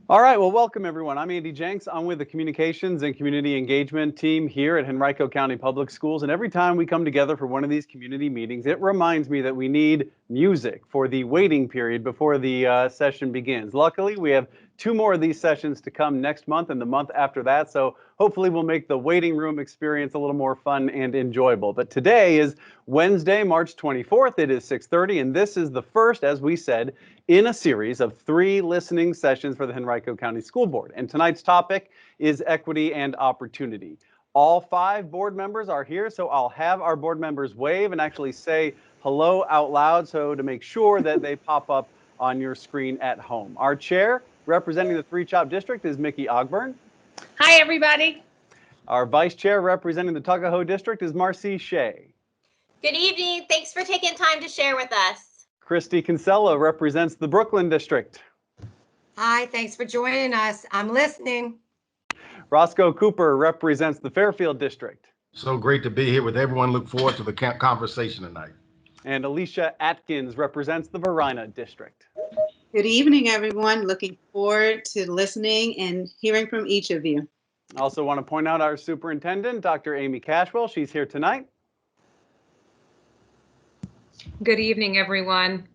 All right, well, welcome everyone. I'm Andy Jenks. I'm with the Communications and Community Engagement team here at Henrico County Public Schools. And every time we come together for one of these community meetings, it reminds me that we need music for the waiting period before the session begins. Luckily, we have two more of these sessions to come next month and the month after that. So hopefully we'll make the waiting room experience a little more fun and enjoyable. But today is Wednesday, March 24th. It is 6:30, and this is the first, as we said, in a series of 3 listening sessions for the Henrico County School Board. And tonight's topic is equity and opportunity. All 5 board members are here, so I'll have our board members wave and actually say hello out loud, so to make sure that they pop up on your screen at home. Our chair, representing the Three Chop District, is Mickey Ogburn. Hi, everybody. Our vice chair, representing the Tuckahoe District, is Marcy Shea. Good evening. Thanks for taking time to share with us. Christy Kinsella represents the Brooklyn District. Hi, thanks for joining us. I'm listening. Roscoe Cooper represents the Fairfield District. So great to be here with everyone. Look forward to the conversation tonight. And Alicia Atkins represents the Varina District. Good evening, everyone. Looking forward to listening and hearing from each of you. I also want to point out our superintendent, Dr. Amy Cashwell. She's here tonight. Good evening, everyone.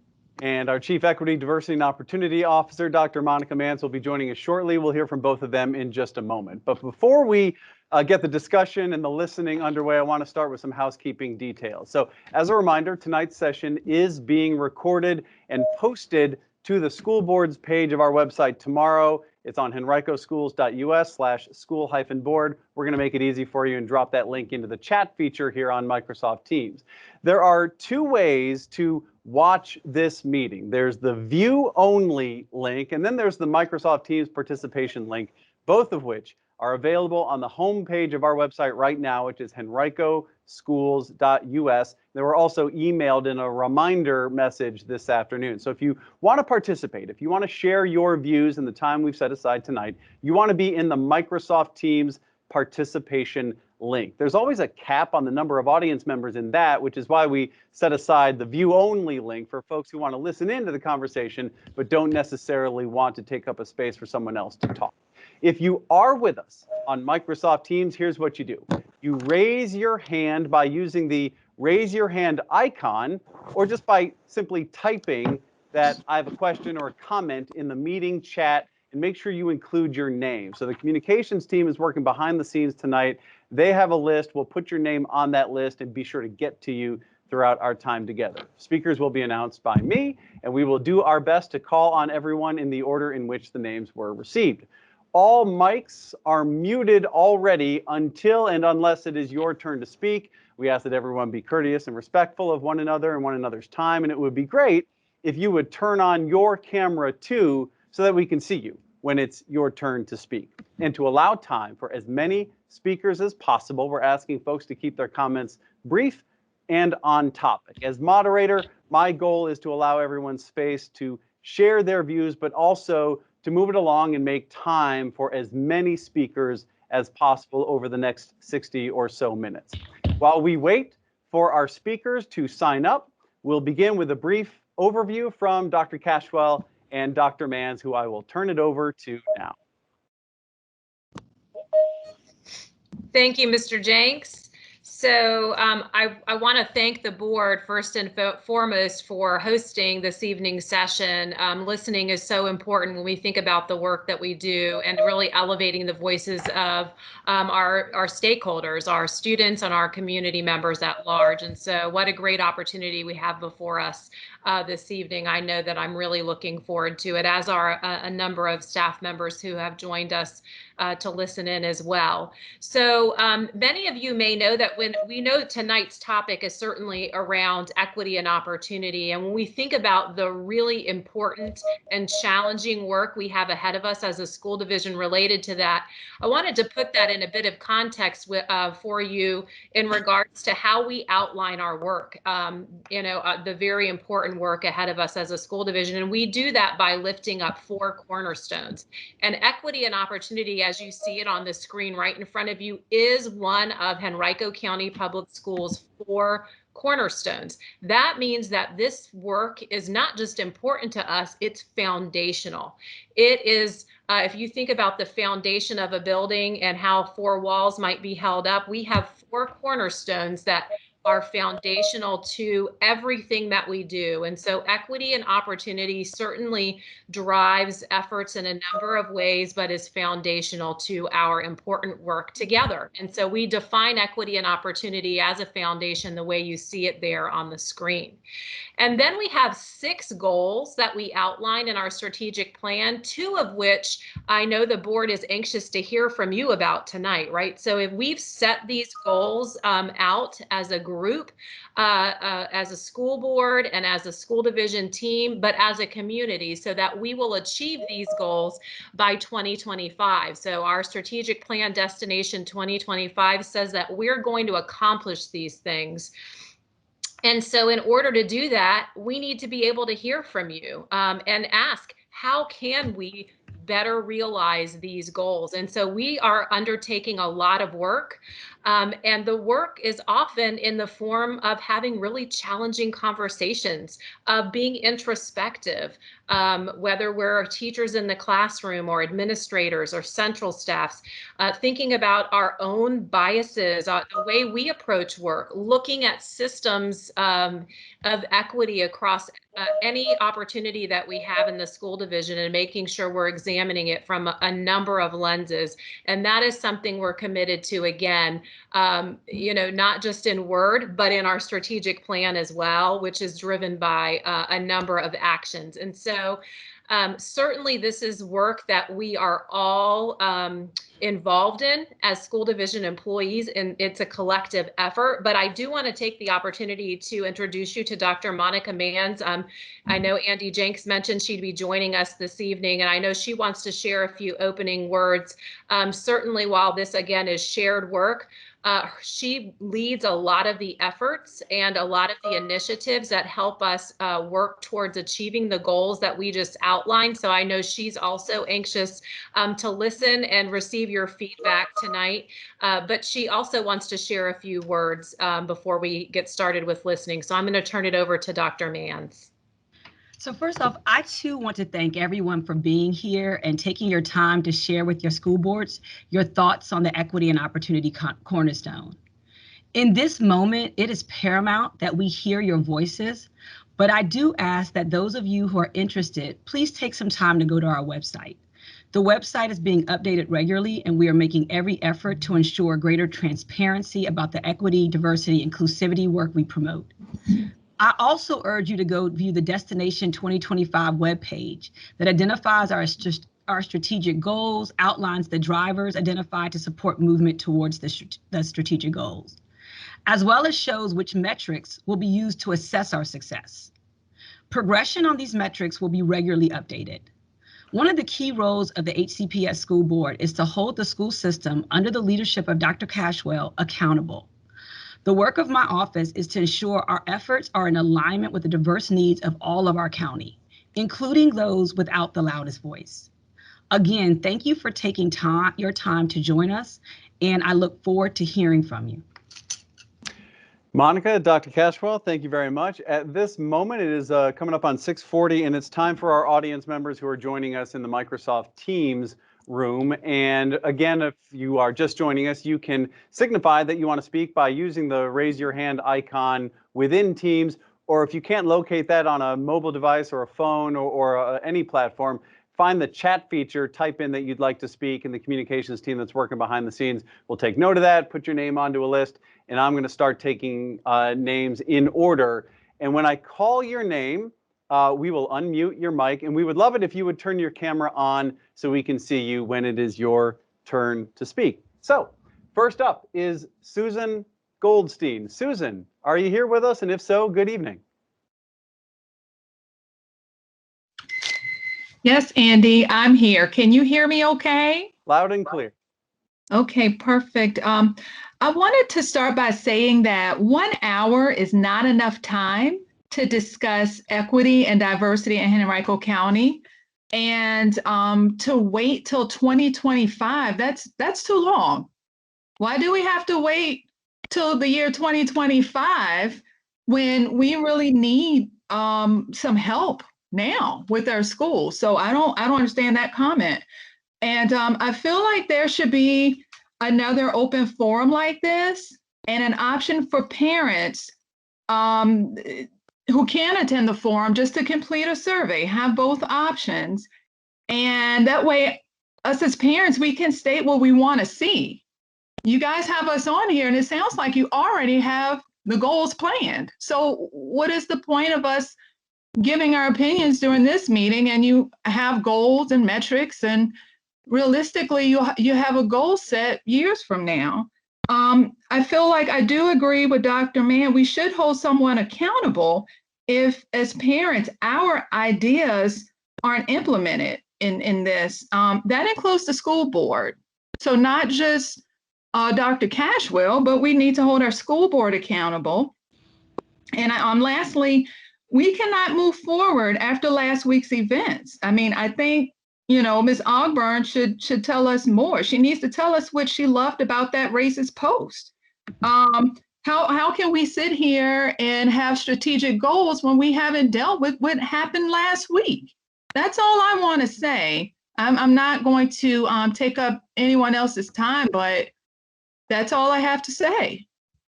And our Chief Equity, Diversity, and Opportunity Officer, Dr. Monica Manz, will be joining us shortly. We'll hear from both of them in just a moment. But before we get the discussion and the listening underway, I want to start with some housekeeping details. So as a reminder, tonight's session is being recorded and posted to the school board's page of our website tomorrow. It's on henricoschools.us/school-board. We're going to make it easy for you and drop that link into the chat feature here on Microsoft Teams. There are 2 ways to watch this meeting. There's the view only link, and then there's the Microsoft Teams participation link, both of which are available on the home page of our website right now, which is henricoschools.us. They were also emailed in a reminder message this afternoon. So if you want to participate, if you want to share your views in the time we've set aside tonight, you want to be in the Microsoft Teams participation link. There's always a cap on the number of audience members in that, which is why we set aside the view only link for folks who want to listen into the conversation, but don't necessarily want to take up a space for someone else to talk. If you are with us on Microsoft Teams, here's what you do. You raise your hand by using the raise your hand icon, or just by simply typing that I have a question or a comment in the meeting chat, and make sure you include your name. So the communications team is working behind the scenes tonight. They have a list. We'll put your name on that list and be sure to get to you throughout our time together. Speakers will be announced by me, and we will do our best to call on everyone in the order in which the names were received. All mics are muted already until and unless it is your turn to speak. We ask that everyone be courteous and respectful of one another and one another's time, and it would be great if you would turn on your camera too, so that we can see you when it's your turn to speak. And to allow time for as many speakers as possible, we're asking folks to keep their comments brief and on topic. As moderator, my goal is to allow everyone space to share their views, but also to move it along and make time for as many speakers as possible over the next 60 or so minutes. While we wait for our speakers to sign up, we'll begin with a brief overview from Dr. Cashwell and Dr. Manz, who I will turn it over to now. Thank you, Mr. Jenks. So I want to thank the board first and foremost for hosting this evening's session. Listening is so important when we think about the work that we do and really elevating the voices of our stakeholders, our students, and our community members at large. And so what a great opportunity we have before us this evening. I know that I'm really looking forward to it, as are a number of staff members who have joined us to listen in as well. So many of you may know that when we know tonight's topic is certainly around equity and opportunity. And when we think about the really important and challenging work we have ahead of us as a school division related to that, I wanted to put that in a bit of context for you in regards to how we outline our work, the very important work ahead of us as a school division. And we do that by lifting up 4 cornerstones. And equity and opportunity, as you see it on the screen right in front of you, is one of Henrico County Public Schools' 4 cornerstones. That means that this work is not just important to us, it's foundational. It is, if you think about the foundation of a building and how 4 walls might be held up, we have 4 cornerstones that are foundational to everything that we do. And so equity and opportunity certainly drives efforts in a number of ways, but is foundational to our important work together. And so we define equity and opportunity as a foundation the way you see it there on the screen. And then we have 6 goals that we outline in our strategic plan, 2 of which I know the board is anxious to hear from you about tonight, right? So if we've set these goals out as a group, as a school board and as a school division team, but as a community, so that we will achieve these goals by 2025. So our strategic plan Destination 2025 says that we're going to accomplish these things. And so in order to do that, we need to be able to hear from you and ask, how can we better realize these goals? And so we are undertaking a lot of work. And the work is often in the form of having really challenging conversations, of being introspective, whether we're teachers in the classroom or administrators or central staffs, thinking about our own biases, the way we approach work, looking at systems of equity across any opportunity that we have in the school division and making sure we're examining it from a number of lenses. And that is something we're committed to, again, not just in word, but in our strategic plan as well, which is driven by a number of actions. And so certainly this is work that we are all involved in as school division employees, and it's a collective effort. But I do want to take the opportunity to introduce you to Dr. Monica Manz. I know Andy Jenks mentioned she'd be joining us this evening, and I know she wants to share a few opening words. Certainly, while this again is shared work, she leads a lot of the efforts and a lot of the initiatives that help us work towards achieving the goals that we just outlined. So I know she's also anxious to listen and receive your feedback tonight, but she also wants to share a few words before we get started with listening. So I'm going to turn it over to Dr. Manz. So first off, I too want to thank everyone for being here and taking your time to share with your school boards your thoughts on the equity and opportunity cornerstone. In this moment, it is paramount that we hear your voices, but I do ask that those of you who are interested, please take some time to go to our website. The website is being updated regularly, and we are making every effort to ensure greater transparency about the equity, diversity, inclusivity work we promote. I also urge you to go view the Destination 2025 webpage that identifies our strategic goals, outlines the drivers identified to support movement towards the strategic goals, as well as shows which metrics will be used to assess our success. Progression on these metrics will be regularly updated. One of the key roles of the HCPS school board is to hold the school system under the leadership of Dr. Cashwell accountable. The work of my office is to ensure our efforts are in alignment with the diverse needs of all of our county, including those without the loudest voice. Again, thank you for taking your time to join us, and I look forward to hearing from you. Monica, Dr. Cashwell, thank you very much. At this moment, it is coming up on 6:40, and it's time for our audience members who are joining us in the Microsoft Teams room. And again, if you are just joining us, you can signify that you want to speak by using the raise your hand icon within Teams, or if you can't locate that on a mobile device or a phone or any platform, find the chat feature, type in that you'd like to speak, and the communications team that's working behind the scenes will take note of that, put your name onto a list, and I'm going to start taking names in order. And when I call your name, we will unmute your mic, and we would love it if you would turn your camera on so we can see you when it is your turn to speak. So first up is Susan Goldstein. Susan, are you here with us? And if so, good evening. Yes, Andy, I'm here. Can you hear me okay? Loud and clear. Okay, perfect. I wanted to start by saying that 1 hour is not enough time to discuss equity and diversity in Henrico County. And to wait till 2025, that's too long. Why do we have to wait till the year 2025 when we really need some help now with our schools. So I don't understand that comment. And I feel like there should be another open forum like this and an option for parents who can attend the forum just to complete a survey, have both options. And that way, us as parents, we can state what we want to see. You guys have us on here, and it sounds like you already have the goals planned. So what is the point of us giving our opinions during this meeting, and you have goals and metrics, and realistically, you have a goal set years from now? I feel like I do agree with Dr. Mann. We should hold someone accountable if, as parents, our ideas aren't implemented in this. That includes the school board. So not just Dr. Cashwell, but we need to hold our school board accountable. And lastly, we cannot move forward after last week's events. I mean, I think, you know, Ms. Ogburn should tell us more. She needs to tell us what she loved about that racist post. How can we sit here and have strategic goals when we haven't dealt with what happened last week? That's all I want to say. I'm not going to take up anyone else's time, but that's all I have to say.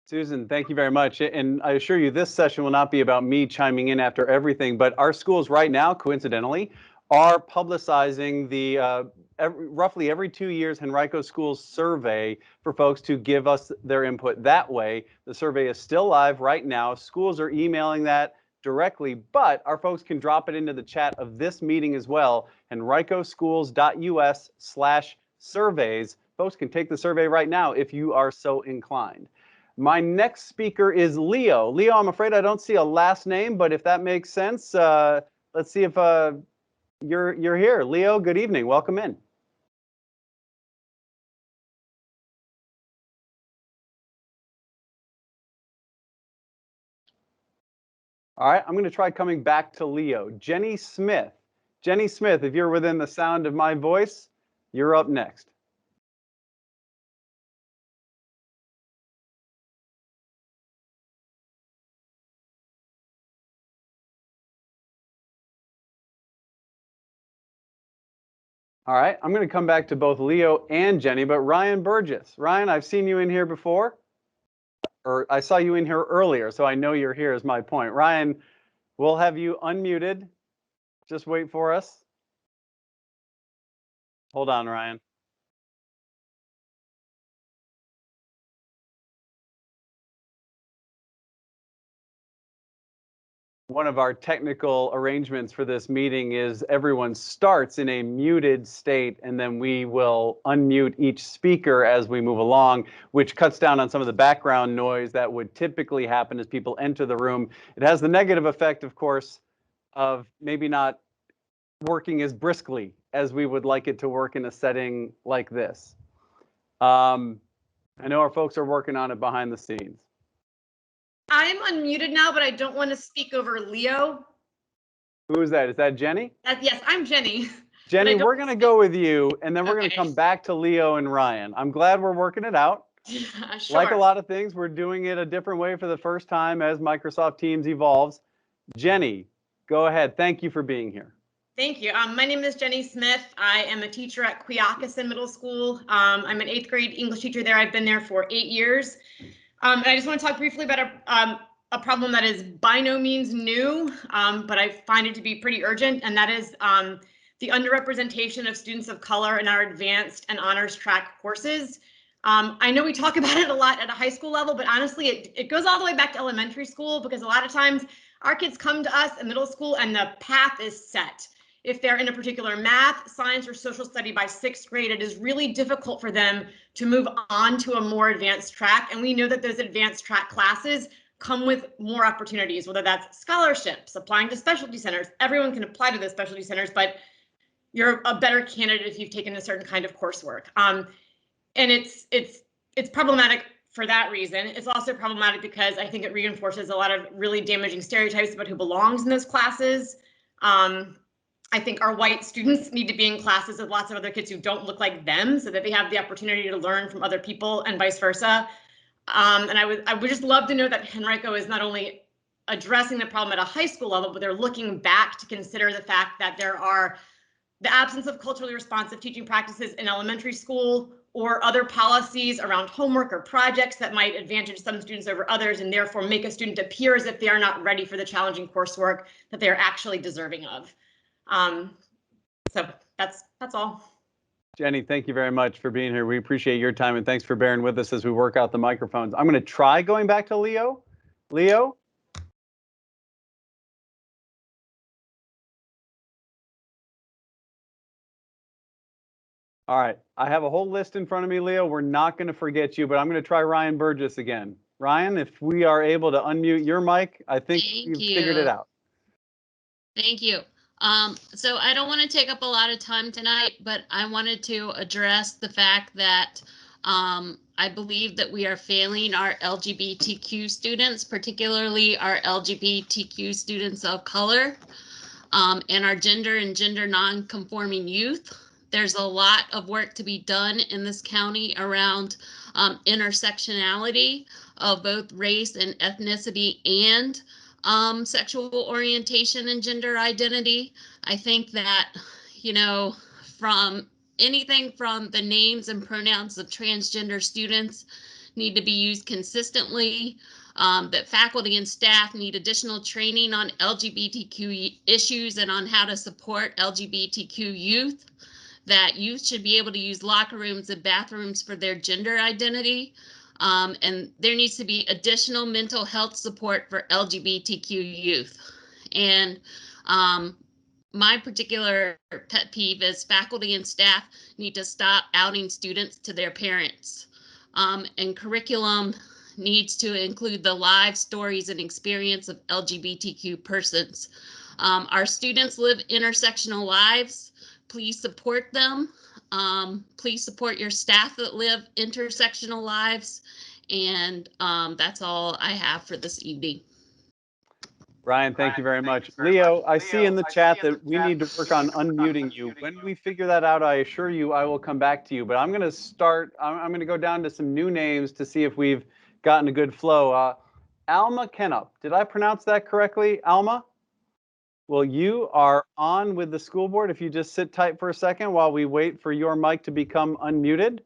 Susan, thank you very much. And I assure you, this session will not be about me chiming in after everything, but our schools right now, coincidentally, are publicizing the roughly every 2 years Henrico Schools survey for folks to give us their input that way. The survey is still live right now. Schools are emailing that directly, but our folks can drop it into the chat of this meeting as well, henricoschools.us/surveys. Folks can take the survey right now if you are so inclined. My next speaker is Leo. Leo, I'm afraid I don't see a last name, but if that makes sense, let's see if you're here. Leo, good evening. Welcome in. All right, I'm going to try coming back to Leo. Jenny Smith. Jenny Smith, if you're within the sound of my voice, you're up next. All right, I'm going to come back to both Leo and Jenny, but Ryan Burgess. Ryan, I've seen you in here before, or I saw you in here earlier, so I know you're here is my point. Ryan, we'll have you unmuted. Just wait for us. Hold on, Ryan. One of our technical arrangements for this meeting is everyone starts in a muted state, and then we will unmute each speaker as we move along, which cuts down on some of the background noise that would typically happen as people enter the room. It has the negative effect, of course, of maybe not working as briskly as we would like it to work in a setting like this. I know our folks are working on it behind the scenes. I'm unmuted now, but I don't want to speak over Leo. Who is that? Is that Jenny? Yes, I'm Jenny. Jenny, we're going to go with you, and then we're going to Okay. come back to Leo and Ryan. I'm glad we're working it out. Sure. Like a lot of things, we're doing it a different way for the first time as Microsoft Teams evolves. Jenny, go ahead. Thank you for being here. Thank you. My name is Jenny Smith. I am a teacher at Quotas Middle School. I'm an 8th grade English teacher there. I've been there for 8 years. And I just want to talk briefly about a problem that is by no means new, but I find it to be pretty urgent, and that is the underrepresentation of students of color in our advanced and honors track courses. I know we talk about it a lot at a high school level, but honestly, it goes all the way back to elementary school, because a lot of times our kids come to us in middle school and the path is set. If they're in a particular math, science, or social study by 6th grade, it is really difficult for them to move on to a more advanced track. And we know that those advanced track classes come with more opportunities, whether that's scholarships, applying to specialty centers. Everyone can apply to those specialty centers, but you're a better candidate if you've taken a certain kind of coursework. And it's problematic for that reason. It's also problematic because I think it reinforces a lot of really damaging stereotypes about who belongs in those classes. I think our white students need to be in classes with lots of other kids who don't look like them, so that they have the opportunity to learn from other people and vice versa. And I would just love to know that Henrico is not only addressing the problem at a high school level, but they're looking back to consider the fact that there are the absence of culturally responsive teaching practices in elementary school, or other policies around homework or projects that might advantage some students over others and therefore make a student appear as if they are not ready for the challenging coursework that they are actually deserving of. So that's all. Jenny, thank you very much for being here. We appreciate your time, and thanks for bearing with us as we work out the microphones. I'm going to try going back to Leo. Leo? All right, I have a whole list in front of me, Leo. We're not going to forget you, but I'm going to try Ryan Burgess again. Ryan, if we are able to unmute your mic, I think you've figured it out. Thank you. So I don't want to take up a lot of time tonight, but I wanted to address the fact that I believe that we are failing our LGBTQ students, particularly our LGBTQ students of color, and our gender and gender non-conforming youth. There's a lot of work to be done in this county around intersectionality of both race and ethnicity and sexual orientation and gender identity. I think that, you know, from anything from the names and pronouns of transgender students need to be used consistently, that faculty and staff need additional training on LGBTQ issues and on how to support LGBTQ youth, that youth should be able to use locker rooms and bathrooms for their gender identity. And there needs to be additional mental health support for LGBTQ youth. And my particular pet peeve is faculty and staff need to stop outing students to their parents. And curriculum needs to include the live stories and experience of LGBTQ persons. Our students live intersectional lives. Please support them. Please support your staff that live intersectional lives. And that's all I have for this evening. Ryan, thank you very much. Leo, I see in the chat that we need to work on unmuting you. When we figure that out, I assure you I will come back to you. But I'm going to start, I'm going to go down to some new names to see if we've gotten a good flow. Alma Kennup, did I pronounce that correctly, Alma? Well, you are on with the school board. If you just sit tight for a second while we wait for your mic to become unmuted.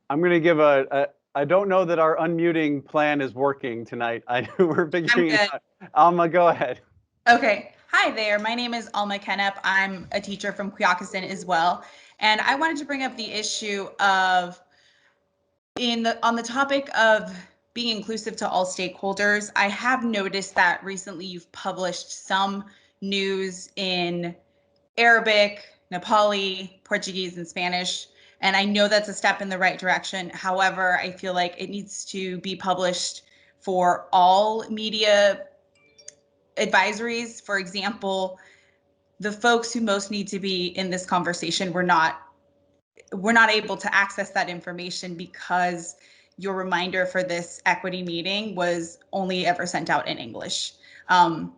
I'm going to give I don't know that our unmuting plan is working tonight. We're figuring it out. Alma, go ahead. Okay. Hi there. My name is Alma Kennup. I'm a teacher from Quotas as well. And I wanted to bring up the issue of on the topic of being inclusive to all stakeholders. I have noticed that recently you've published some news in Arabic, Nepali, Portuguese, and Spanish. And I know that's a step in the right direction. However, I feel like it needs to be published for all media advisories. For example, the folks who most need to be in this conversation we're not able to access that information because your reminder for this equity meeting was only ever sent out in English. I'm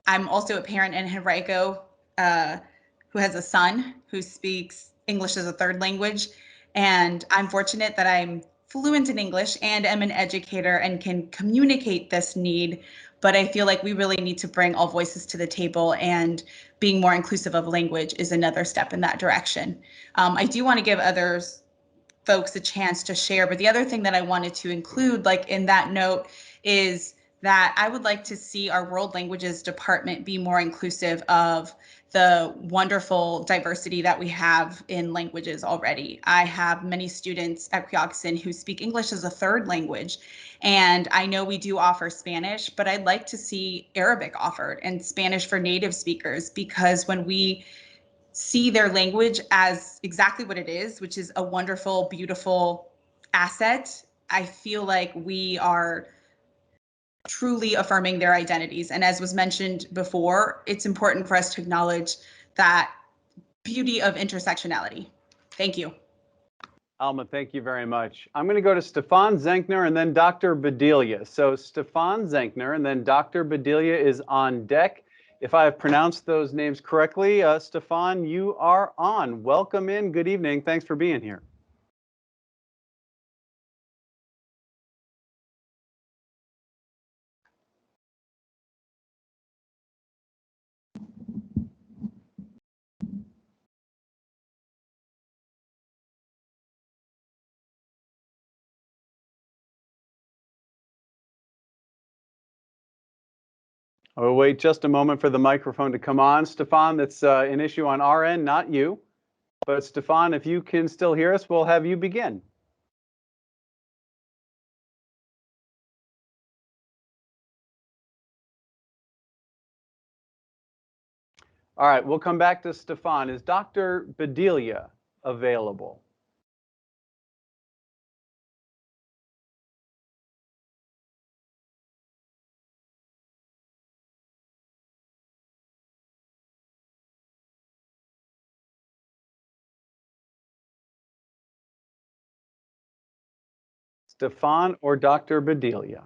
also a parent in Henrico who has a son who speaks English as a third language. And I'm fortunate that I'm fluent in English and am an educator and can communicate this need. But I feel like we really need to bring all voices to the table, and being more inclusive of language is another step in that direction. I do want to give folks a chance to share, but the other thing that I wanted to include, like in that note, is that I would like to see our world languages department be more inclusive of the wonderful diversity that we have in languages already. I have many students at Quotas who speak English as a third language, and I know we do offer Spanish, but I'd like to see Arabic offered and Spanish for native speakers, because when we see their language as exactly what it is, which is a wonderful, beautiful asset, I feel like we are truly affirming their identities. And as was mentioned before, it's important for us to acknowledge that beauty of intersectionality. Thank you. Alma, thank you very much. I'm going to go to Stefan Zenkner and then Dr. Bedelia. So Stefan Zenkner and then Dr. Bedelia is on deck. If I have pronounced those names correctly, Stefan, you are on. Welcome in. Good evening. Thanks for being here. I'll wait just a moment for the microphone to come on. Stefan, that's an issue on our end, not you. But Stefan, if you can still hear us, we'll have you begin. All right, we'll come back to Stefan. Is Dr. Bedelia available? Stefan or Dr. Bedelia?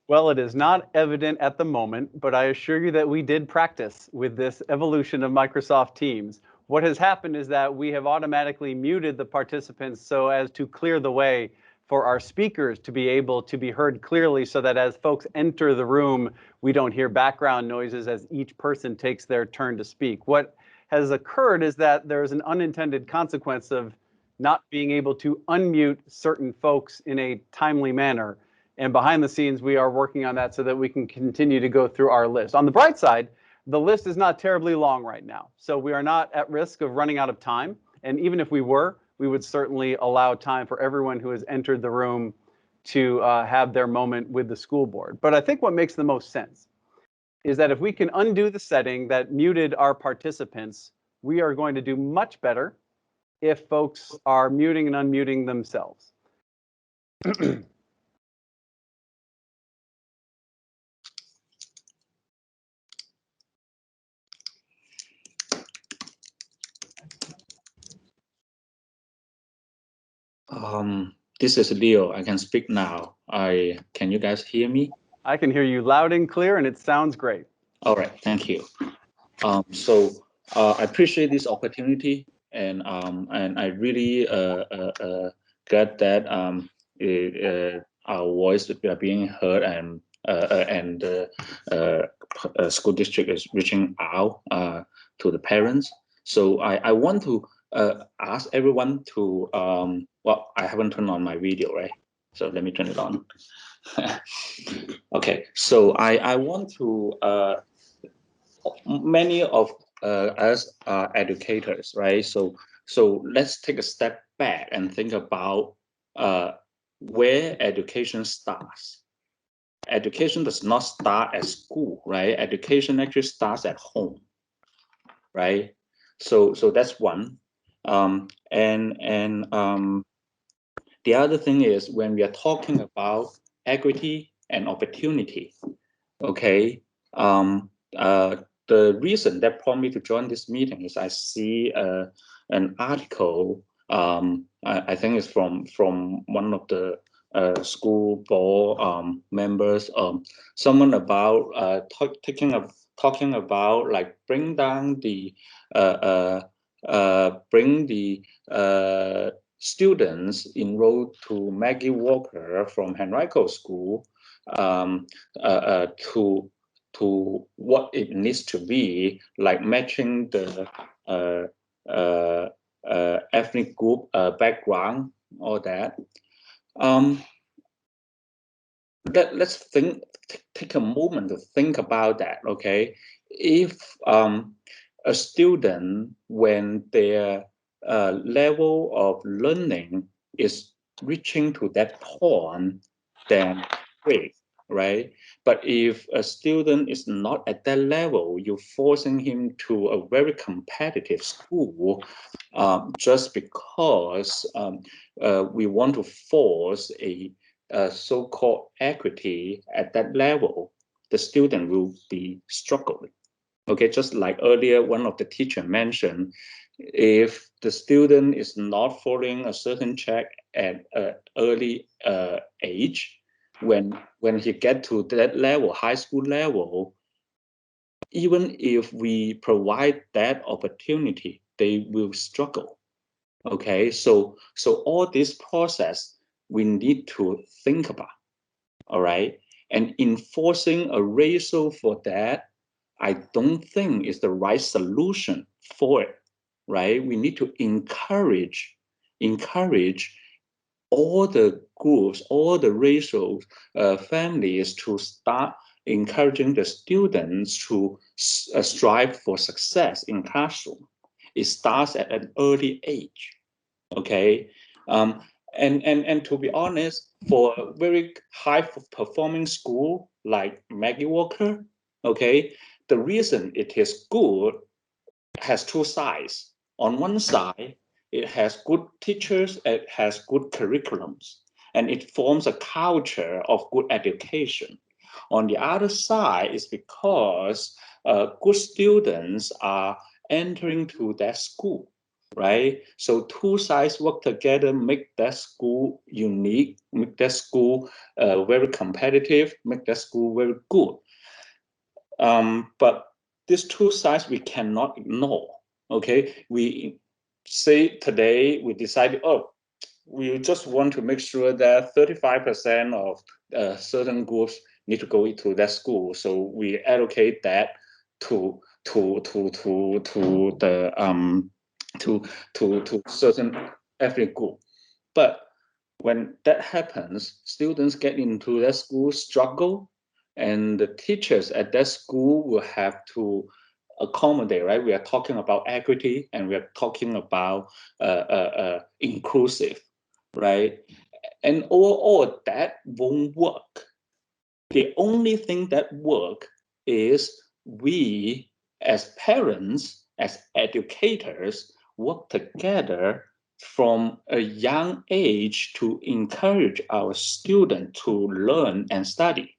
Well, it is not evident at the moment, but I assure you that we did practice with this evolution of Microsoft Teams. What has happened is that we have automatically muted the participants so as to clear the way for our speakers to be able to be heard clearly, so that as folks enter the room, we don't hear background noises as each person takes their turn to speak. What has occurred is that there is an unintended consequence of not being able to unmute certain folks in a timely manner. And behind the scenes, we are working on that so that we can continue to go through our list. On the bright side, the list is not terribly long right now. So we are not at risk of running out of time. And even if we were, we would certainly allow time for everyone who has entered the room to have their moment with the school board. But I think what makes the most sense is that if we can undo the setting that muted our participants, we are going to do much better if folks are muting and unmuting themselves. This is Leo. I can speak now. Can you guys hear me? I can hear you loud and clear, and it sounds great. All right, thank you. I appreciate this opportunity, and I really glad that our voice are being heard, and school district is reaching out to the parents. So I want to ask everyone to well, I haven't turned on my video, right? So let me turn it on. Okay, so I want to many of us are educators, right? So let's take a step back and think about where education starts. Education does not start at school, right? Education actually starts at home, right? So that's one. The other thing is, when we are talking about equity and opportunity, okay, the reason that prompted me to join this meeting is I see an article, I think it's from one of the school board members, someone about talking about like bring the students enrolled to Maggie Walker from Henrico School to what it needs to be, like matching the ethnic group background, all that. Let's take a moment to think about that, okay? If a student, when their level of learning is reaching to that point, then great, right? But if a student is not at that level, you're forcing him to a very competitive school just because we want to force a so-called equity at that level, the student will be struggling, Okay, just like earlier, one of the teacher mentioned, if the student is not following a certain check at an early age, when he get to that level, high school level, even if we provide that opportunity, they will struggle. Okay, so all this process we need to think about. All right, and enforcing a ratio for that, I don't think is the right solution for it. Right, we need to encourage all the groups, all the racial families to start encouraging the students to strive for success in classroom. It starts at an early age. Okay, and to be honest, for a very high performing school like Maggie Walker, okay, the reason it is good has two sides. On one side, it has good teachers, it has good curriculums, and it forms a culture of good education. On the other side is because good students are entering to that school, right? So two sides work together, make that school unique, make that school very competitive, make that school very good. But these two sides we cannot ignore. Okay, we say today we decided, oh, we just want to make sure that 35% of certain groups need to go into that school, so we allocate that to certain ethnic group. But when that happens, students get into that school, struggle, and the teachers at that school will have to accommodate, right? We are talking about equity and we are talking about inclusive, right? And all that won't work. The only thing that work is we as parents, as educators, work together from a young age to encourage our students to learn and study.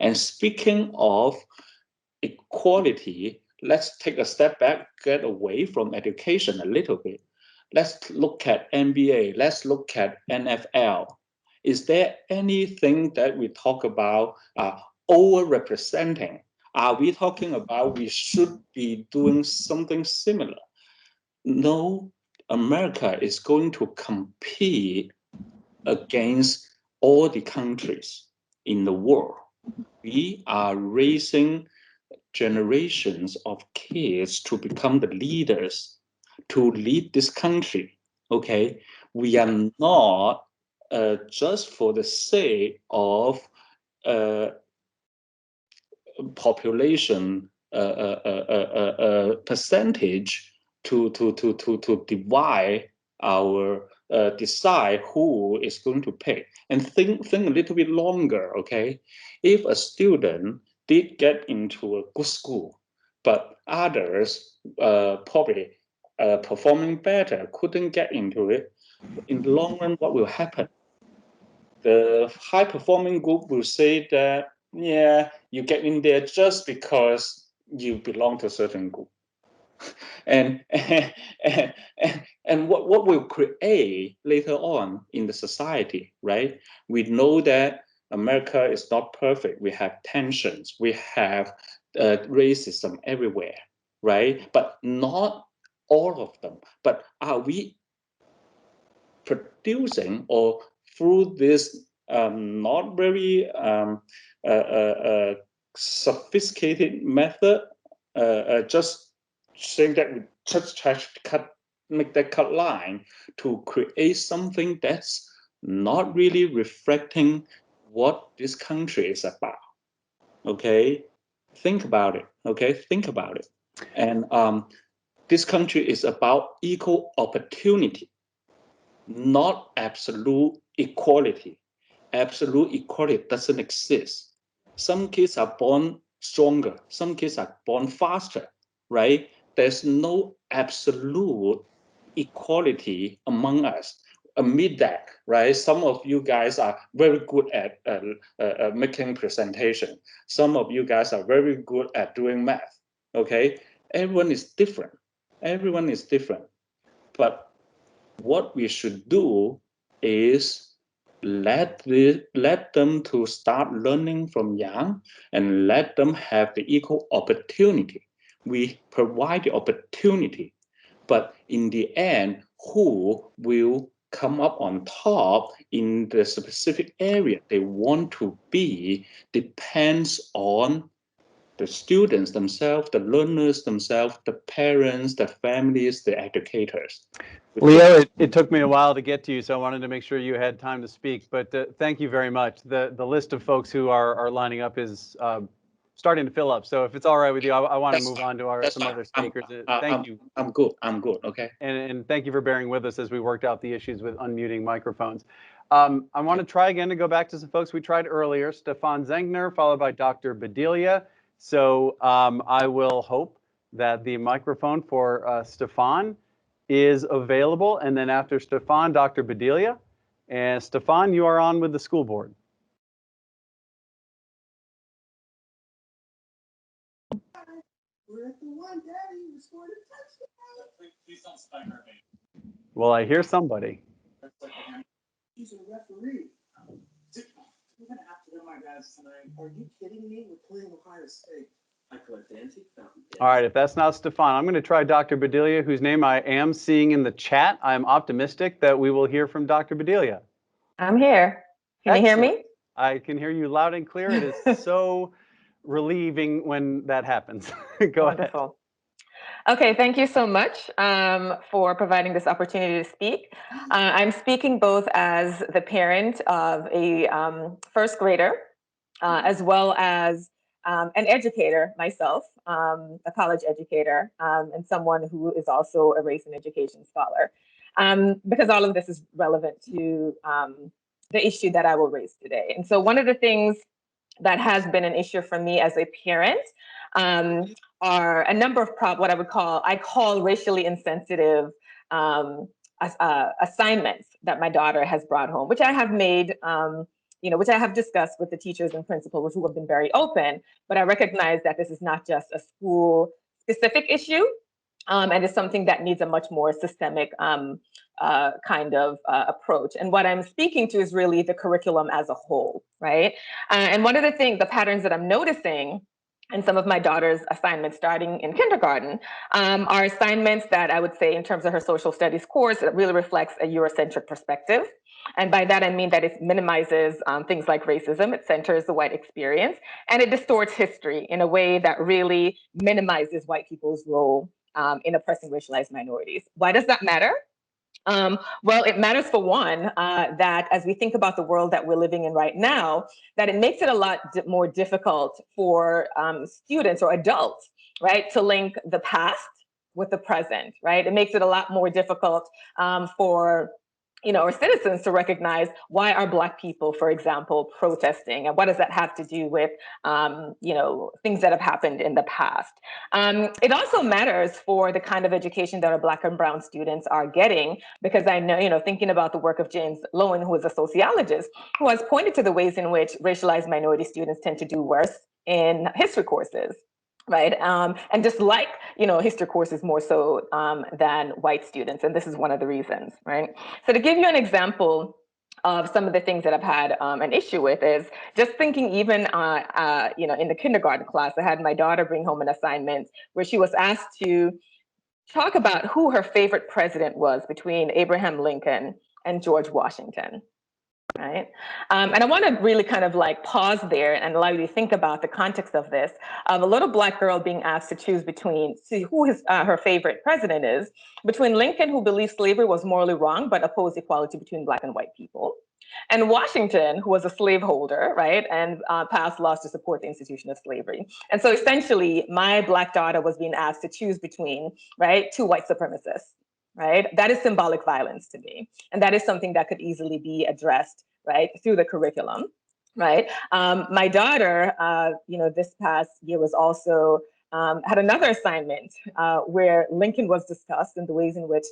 And speaking of equality, let's take a step back, get away from education a little bit. Let's look at NBA, let's look at NFL. Is there anything that we talk about overrepresenting? Are we talking about we should be doing something similar? No, America is going to compete against all the countries in the world. We are raising generations of kids to become the leaders, to lead this country. Okay, we are not just for the sake of population percentage to divide our decide who is going to pay. And think a little bit longer. Okay, if a student did get into a good school, but others probably performing better couldn't get into it, in the long run, what will happen? The high performing group will say that, yeah, you get in there just because you belong to a certain group. And what will create later on in the society, right? We know that America is not perfect. We have tensions. We have racism everywhere, right? But not all of them. But are we producing, or through this not very sophisticated method, just saying that we just try to make that cut line to create something that's not really reflecting what this country is about. Okay, think about it. Okay, think about it. And this country is about equal opportunity, not absolute equality. Absolute equality doesn't exist. Some kids are born stronger, some kids are born faster, right? There's no absolute equality among us. Amid that, right? Some of you guys are very good at making presentation. Some of you guys are very good at doing math. Okay, everyone is different. Everyone is different. But what we should do is let them to start learning from young and let them have the equal opportunity. We provide the opportunity, but in the end, who will come up on top in the specific area they want to be depends on the students themselves, the learners themselves, the parents, the families, the educators. Leo, it took me a while to get to you, so I wanted to make sure you had time to speak, but thank you very much. The list of folks who are lining up is starting to fill up, so if it's all right with you, I want to move on to some other speakers. Thank you. I'm good, okay. And thank you for bearing with us as we worked out the issues with unmuting microphones. I want to try again to go back to some folks we tried earlier, Stefan Zengner, followed by Dr. Bedelia. So I will hope that the microphone for Stefan is available, and then after Stefan, Dr. Bedelia. And Stefan, you are on with the school board. We're at the one, Daddy. We scored a touchdown. Please don't spike our baby. Well, I hear somebody. He's a referee. We're gonna have to win my guys tonight. Are you kidding me? We're playing Ohio State. I collect antique fountain. All right, if that's not Stefan, I'm going to try Dr. Bedelia, whose name I am seeing in the chat. I'm optimistic that we will hear from Dr. Bedelia. I'm here. Can you hear me? I can hear you loud and clear. It is so relieving when that happens. Go Wonderful. Okay, thank you so much for providing this opportunity to speak. I'm speaking both as the parent of a first grader, as well as an educator myself, a college educator, and someone who is also a race and education scholar, because all of this is relevant to the issue that I will raise today. And so one of the things that has been an issue for me as a parent are a number of what I call racially insensitive assignments that my daughter has brought home, which I have made, which I have discussed with the teachers and principals who have been very open, but I recognize that this is not just a school specific issue, and it's something that needs a much more systemic kind of approach. And what I'm speaking to is really the curriculum as a whole, right? And one of the patterns that I'm noticing in some of my daughter's assignments starting in kindergarten are assignments that I would say in terms of her social studies course, it really reflects a Eurocentric perspective. And by that, I mean that it minimizes things like racism, it centers the white experience, and it distorts history in a way that really minimizes white people's role in oppressing racialized minorities. Why does that matter? Well, it matters for one, that as we think about the world that we're living in right now, that it makes it a lot more difficult for students or adults, right, to link the past with the present, right? It makes it a lot more difficult for or citizens to recognize why are Black people, for example, protesting, and what does that have to do with, things that have happened in the past. It also matters for the kind of education that our Black and Brown students are getting, because I know, thinking about the work of James Lowen, who is a sociologist, who has pointed to the ways in which racialized minority students tend to do worse in history courses. Right. And just like, history courses more so than white students. And this is one of the reasons. Right. So to give you an example of some of the things that I've had an issue with is just thinking even, in the kindergarten class, I had my daughter bring home an assignment where she was asked to talk about who her favorite president was between Abraham Lincoln and George Washington. Right. And I want to really kind of pause there and allow you to think about the context of this, of a little Black girl being asked to choose who her favorite president is, between Lincoln, who believed slavery was morally wrong, but opposed equality between Black and white people, and Washington, who was a slaveholder, right, and passed laws to support the institution of slavery. And so essentially, my Black daughter was being asked to choose between, right, two white supremacists. Right? That is symbolic violence to me. And that is something that could easily be addressed, right, through the curriculum, right? My daughter, this past year was also had another assignment where Lincoln was discussed and the ways in which,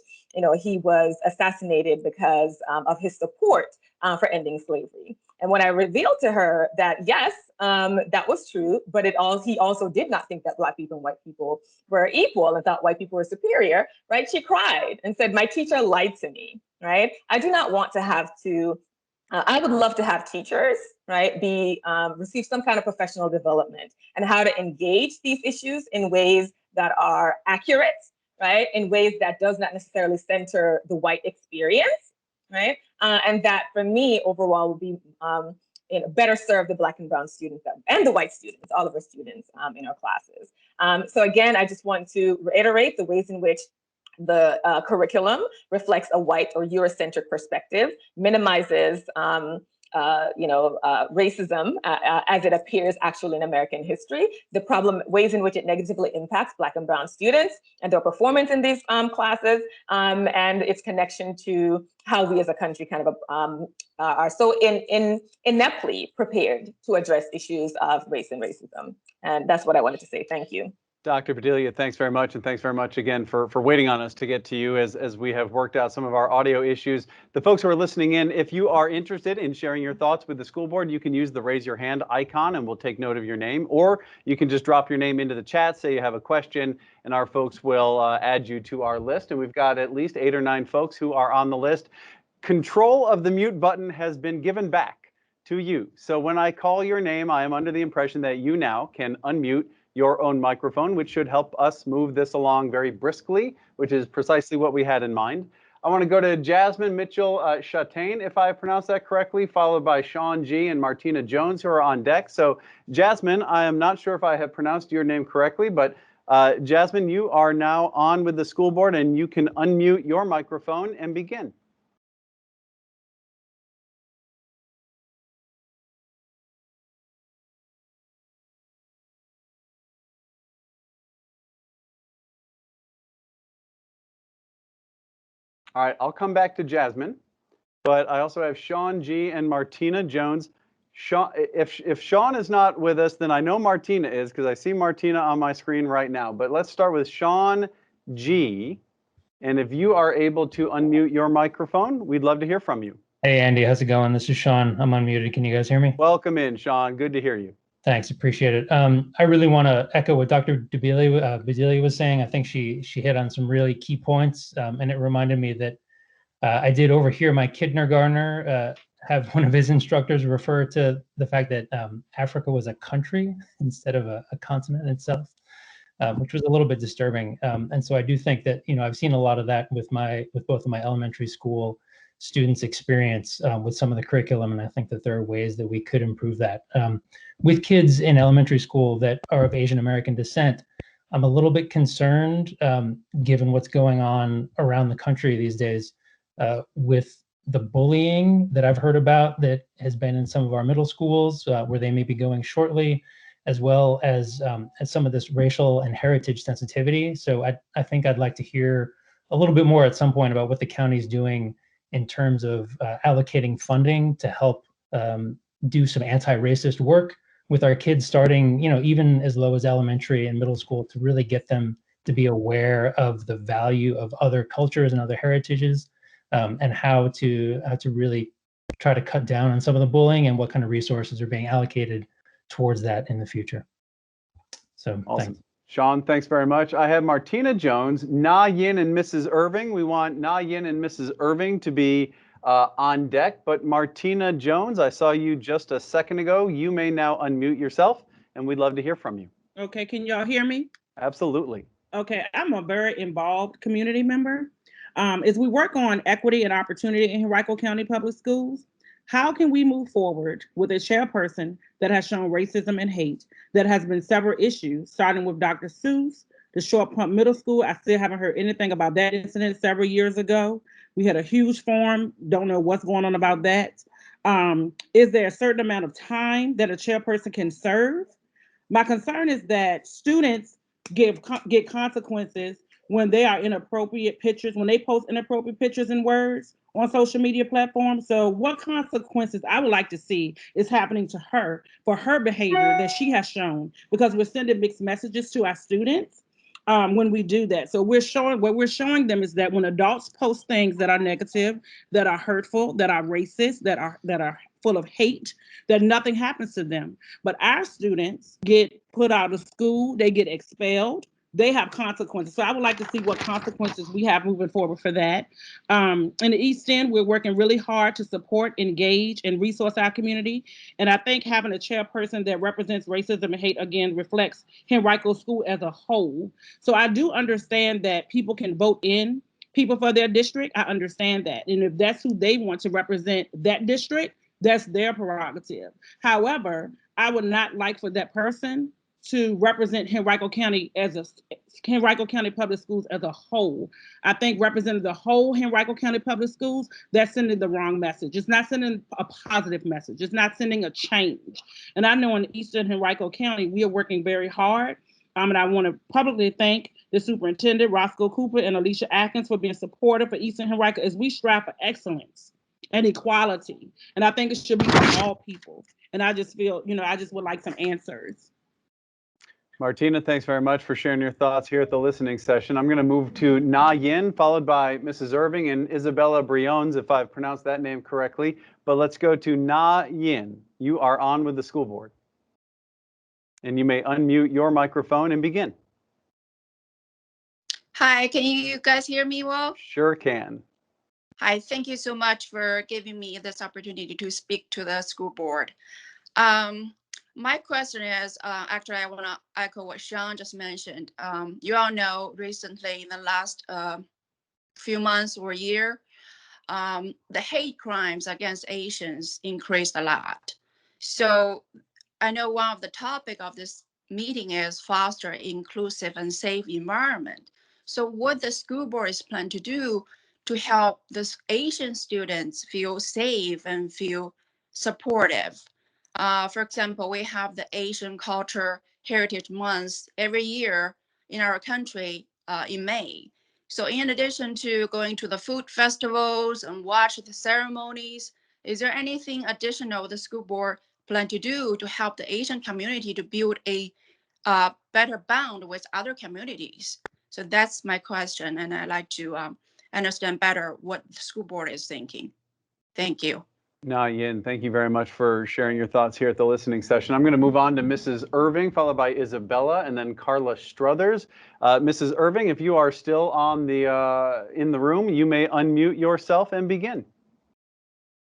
he was assassinated because of his support for ending slavery. And when I revealed to her that, yes, that was true, but he also did not think that Black people and white people were equal and thought white people were superior, right? She cried and said, my teacher lied to me, right? I do not want to have to, I would love to have teachers, right, receive some kind of professional development and how to engage these issues in ways that are accurate, right? In ways that does not necessarily center the white experience, right? And that for me overall will be better serve the Black and brown students and the white students, all of our students in our classes. So again, I just want to reiterate the ways in which the curriculum reflects a white or Eurocentric perspective, minimizes racism as it appears actually in American history, ways in which it negatively impacts Black and brown students and their performance in these classes, and its connection to how we as a country kind of are so ineptly prepared to address issues of race and racism. And that's what I wanted to say. Thank you. Dr. Padilla, thanks very much. And thanks very much again for waiting on us to get to you as we have worked out some of our audio issues. The folks who are listening in, if you are interested in sharing your thoughts with the school board, you can use the raise your hand icon and we'll take note of your name, or you can just drop your name into the chat, say you have a question, and our folks will add you to our list. And we've got at least 8 or 9 folks who are on the list. Control of the mute button has been given back to you. So when I call your name, I am under the impression that you now can unmute your own microphone, which should help us move this along very briskly, which is precisely what we had in mind. I want to go to Jasmine Mitchell Chatean, if I pronounced that correctly, followed by Sean G. and Martina Jones, who are on deck. So Jasmine, I am not sure if I have pronounced your name correctly, but Jasmine, you are now on with the school board and you can unmute your microphone and begin. All right, I'll come back to Jasmine, but I also have Sean G. and Martina Jones. Sean, if Sean is not with us, then I know Martina is because I see Martina on my screen right now. But let's start with Sean G. And if you are able to unmute your microphone, we'd love to hear from you. Hey, Andy, how's it going? This is Sean. I'm unmuted. Can you guys hear me? Welcome in, Sean. Good to hear you. Thanks, appreciate it. I really want to echo what Dr. Padilla was saying. I think she hit on some really key points, and it reminded me that I did overhear my kindergartner have one of his instructors refer to the fact that Africa was a country instead of a continent itself, which was a little bit disturbing. And so I do think that, I've seen a lot of that with both of my elementary school students' experience with some of the curriculum, and I think that there are ways that we could improve that. With kids in elementary school that are of Asian American descent, I'm a little bit concerned, given what's going on around the country these days, with the bullying that I've heard about that has been in some of our middle schools, where they may be going shortly, as well as some of this racial and heritage sensitivity. So I think I'd like to hear a little bit more at some point about what the county's doing in terms of allocating funding to help do some anti-racist work with our kids starting, even as low as elementary and middle school, to really get them to be aware of the value of other cultures and other heritages, and how to really try to cut down on some of the bullying and what kind of resources are being allocated towards that in the future. So awesome. Thanks. Sean, thanks very much. I have Martina Jones, Na Yin and Mrs. Irving. We want Na Yin and Mrs. Irving to be on deck, but Martina Jones, I saw you just a second ago. You may now unmute yourself, and we'd love to hear from you. Okay, can y'all hear me? Absolutely. Okay, I'm a very involved community member. As we work on equity and opportunity in Henrico County Public Schools, how can we move forward with a chairperson that has shown racism and hate? That has been several issues, starting with Dr. Seuss, the Short Pump Middle School. I still haven't heard anything about that incident several years ago. We had a huge forum, don't know what's going on about that. Is there a certain amount of time that a chairperson can serve? My concern is that students get consequences when they are inappropriate pictures, when they post inappropriate pictures and words on social media platforms. So what consequences I would like to see is happening to her for her behavior that she has shown, because we're sending mixed messages to our students when we do that. So what we're showing them is that when adults post things that are negative, that are hurtful, that are racist, that are full of hate, that nothing happens to them. But our students get put out of school, they get expelled, they have consequences. So I would like to see what consequences we have moving forward for that. In the East End, we're working really hard to support, engage, and resource our community. And I think having a chairperson that represents racism and hate, again, reflects Henrico School as a whole. So I do understand that people can vote in people for their district. I understand that. And if that's who they want to represent that district, that's their prerogative. However, I would not like for that person to represent Henrico County Public Schools as a whole. I think representing the whole Henrico County Public Schools, that's sending the wrong message. It's not sending a positive message. It's not sending a change. And I know in Eastern Henrico County, we are working very hard. And I want to publicly thank the superintendent, Roscoe Cooper, and Alicia Atkins for being supportive for Eastern Henrico as we strive for excellence and equality. And I think it should be for all people. And I just feel, I just would like some answers. Martina, thanks very much for sharing your thoughts here at the listening session. I'm going to move to Na Yin, followed by Mrs. Irving and Isabella Briones, if I've pronounced that name correctly. But let's go to Na Yin. You are on with the school board. And you may unmute your microphone and begin. Hi, can you guys hear me well? Sure can. Hi, thank you so much for giving me this opportunity to speak to the school board. My question is, actually, I want to echo what Sean just mentioned. You all know recently in the last few months or year, the hate crimes against Asians increased a lot. So I know one of the topic of this meeting is foster inclusive and safe environment. So what the school board is planning to do to help the Asian students feel safe and feel supportive. For example, we have the Asian Culture Heritage Month every year in our country in May. So in addition to going to the food festivals and watch the ceremonies, is there anything additional the school board plan to do to help the Asian community to build a better bond with other communities? So that's my question, and I'd like to understand better what the school board is thinking. Thank you. Na Yin, thank you very much for sharing your thoughts here at the listening session. I'm going to move on to Mrs. Irving, followed by Isabella, and then Carla Struthers. Mrs. Irving, if you are still on in the room, you may unmute yourself and begin.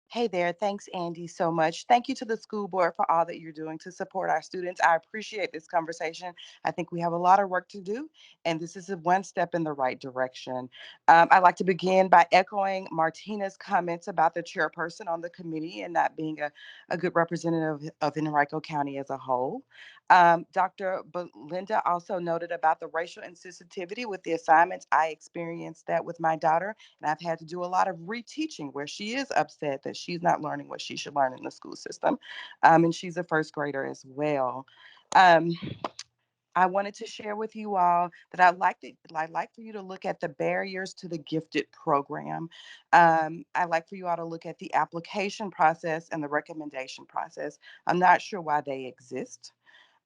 Hey there. Thanks, Andy, so much. Thank you to the school board for all that you're doing to support our students. I appreciate this conversation. I think we have a lot of work to do, and this is one step in the right direction. I'd like to begin by echoing Martina's comments about the chairperson on the committee and not being a good representative of Henrico County as a whole. Dr. Belinda also noted about the racial insensitivity with the assignments. I experienced that with my daughter, and I've had to do a lot of reteaching where she is upset that she's not learning what she should learn in the school system. And she's a first grader as well. I wanted to share with you all that I'd like for you to look at the barriers to the gifted program. I'd like for you all to look at the application process and the recommendation process. I'm not sure why they exist.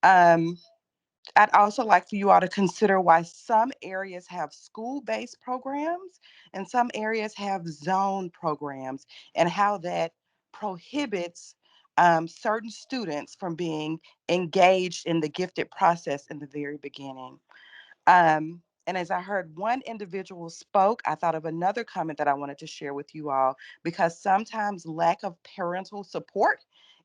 I'd also like for you all to consider why some areas have school-based programs and some areas have zone programs, and how that prohibits certain students from being engaged in the gifted process in the very beginning. And as I heard one individual spoke, I thought of another comment that I wanted to share with you all, because sometimes lack of parental support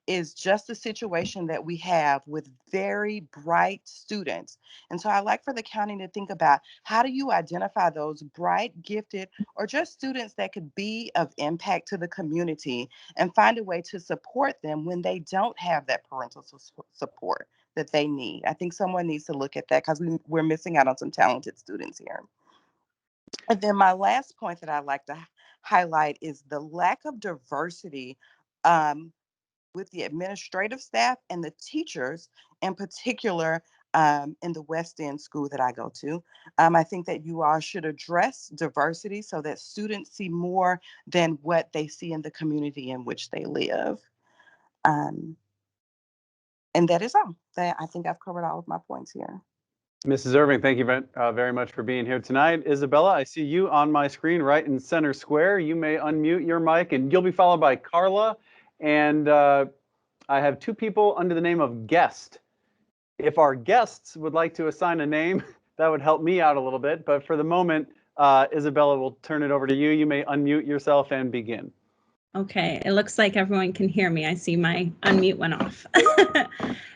is just the situation that we have with very bright students. And so I like for the county to think about, how do you identify those bright, gifted, or just students that could be of impact to the community, and find a way to support them when they don't have that parental support that they need. I think someone needs to look at that, because we're missing out on some talented students here. And then my last point that I'd like to highlight is the lack of diversity with the administrative staff and the teachers in particular in the West End school that I go to. I think that you all should address diversity so that students see more than what they see in the community in which they live. And that is all. I think I've covered all of my points here. Mrs. Irving, thank you very much for being here tonight. Isabella, I see you on my screen right in center square. You may unmute your mic, and you'll be followed by Carla. And I have two people under the name of guest. If our guests would like to assign a name, that would help me out a little bit. But for the moment, Isabella, will turn it over to you. You may unmute yourself and begin. Okay, it looks like everyone can hear me. I see my unmute went off.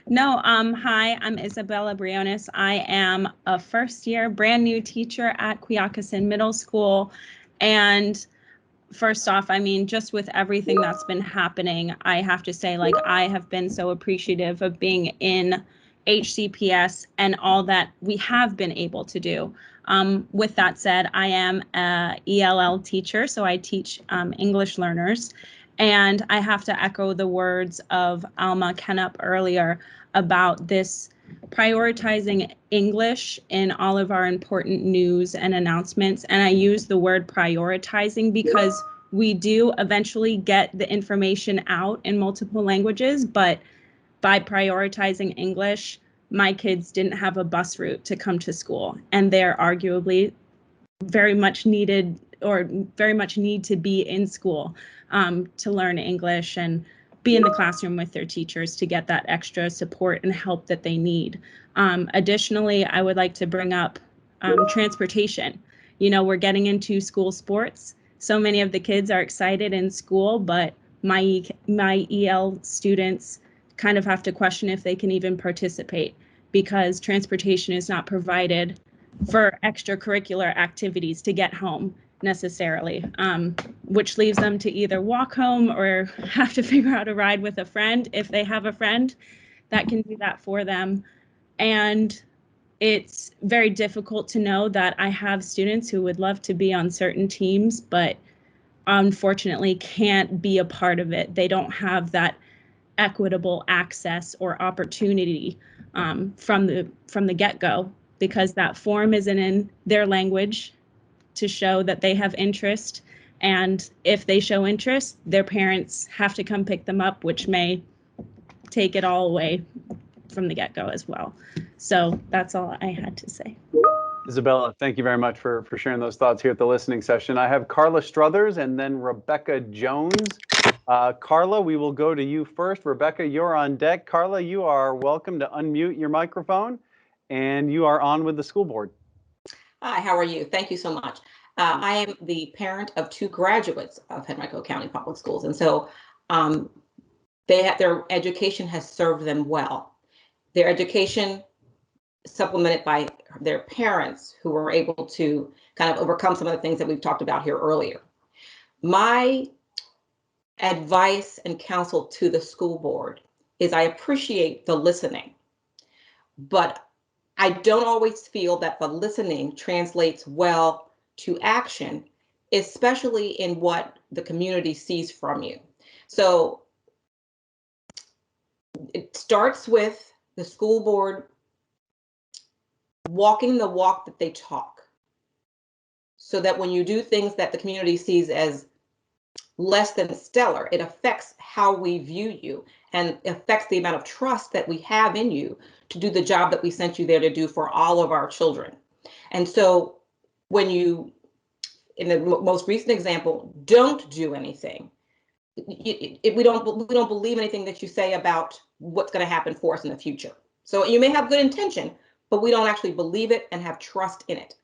No, hi, I'm Isabella Briones. I am a first-year brand new teacher at Quioccasin Middle School. And first off, I mean, just with everything that's been happening, I have to say, like, I have been so appreciative of being in HCPS and all that we have been able to do. With that said, I am a ELL teacher, so I teach English learners. And I have to echo the words of Alma Kennep earlier about this prioritizing English in all of our important news and announcements. And I use the word prioritizing because we do eventually get the information out in multiple languages, but by prioritizing English, my kids didn't have a bus route to come to school, and they're arguably very much needed or very much need to be in school to learn English and be in the classroom with their teachers to get that extra support and help that they need. Additionally, I would like to bring up transportation. You know, we're getting into school sports. So many of the kids are excited in school, but my EL students kind of have to question if they can even participate because transportation is not provided for extracurricular activities to get home necessarily, which leaves them to either walk home or have to figure out a ride with a friend if they have a friend that can do that for them. And it's very difficult to know that I have students who would love to be on certain teams, but unfortunately can't be a part of it. They don't have that equitable access or opportunity from the get-go because that form isn't in their language to show that they have interest. And if they show interest, their parents have to come pick them up, which may take it all away from the get-go as well. So that's all I had to say. Isabella, thank you very much for sharing those thoughts here at the listening session. I have Carla Struthers and then Rebecca Jones. Carla, we will go to you first. Rebecca, you're on deck. Carla, you are welcome to unmute your microphone, and you are on with the school board. Hi, how are you? Thank you so much. I am the parent of two graduates of Henrico County Public Schools, and so their education has served them well. Their education supplemented by their parents who were able to kind of overcome some of the things that we've talked about here earlier. My advice and counsel to the school board is I appreciate the listening, but I don't always feel that the listening translates well to action, especially in what the community sees from you. So it starts with the school board walking the walk that they talk, so that when you do things that the community sees as less than stellar, it affects how we view you and affects the amount of trust that we have in you to do the job that we sent you there to do for all of our children. And so when you, in the most recent example, don't do anything, we don't believe anything that you say about what's going to happen for us in the future. So you may have good intention, but we don't actually believe it and have trust in it.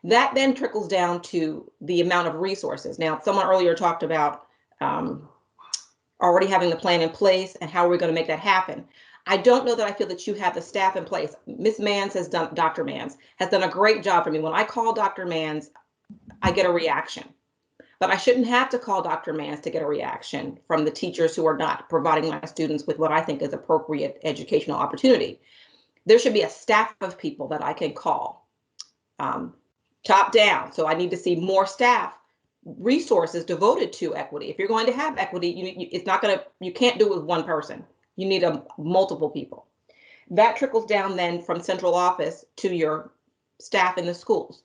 That then trickles down to the amount of resources. Now, someone earlier talked about already having the plan in place and how we're going to make that happen. I don't know that I feel that you have the staff in place. Ms. Manz has done, Dr. Manz has done a great job for me. When I call Dr. Manz, I get a reaction. But I shouldn't have to call Dr. Manz to get a reaction from the teachers who are not providing my students with what I think is appropriate educational opportunity. There should be a staff of people that I can call. Top down. So I need to see more staff resources devoted to equity. If you're going to have equity, it's not going to, you can't do it with one person. You need multiple people. That trickles down then from central office to your staff in the schools.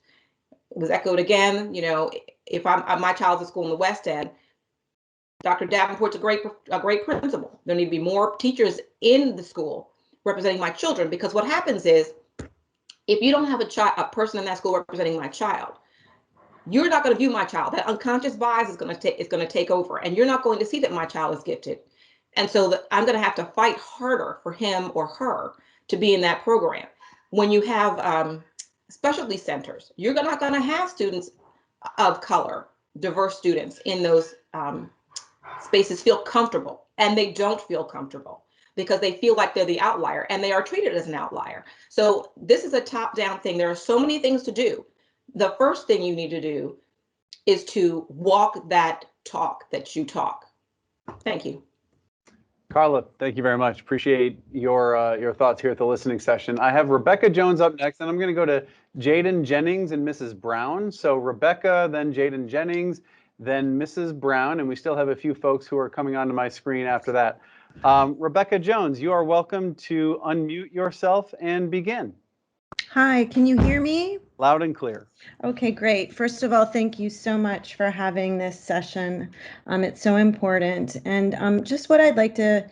It was echoed again, you know, if my child's at school in the West End, Dr. Davenport's a great principal. There need to be more teachers in the school representing my children, because what happens is, if you don't have a person in that school representing my child, you're not going to view my child. That unconscious bias is going to take over, and you're not going to see that my child is gifted. And so I'm going to have to fight harder for him or her to be in that program. When you have specialty centers, you're not going to have students of color, diverse students in those spaces feel comfortable, and they don't feel comfortable because they feel like they're the outlier, and they are treated as an outlier. So this is a top-down thing. There are so many things to do. The first thing you need to do is to walk that talk that you talk. Thank you. Carla, thank you very much. Appreciate your thoughts here at the listening session. I have Rebecca Jones up next, and I'm going to go to Jaden Jennings and Mrs. Brown. So Rebecca, then Jaden Jennings, then Mrs. Brown, and we still have a few folks who are coming onto my screen after that. Rebecca Jones, you are welcome to unmute yourself and begin. Hi, can you hear me? Loud and clear. Okay, great. First of all, thank you so much for having this session. It's so important. And just what I'd like to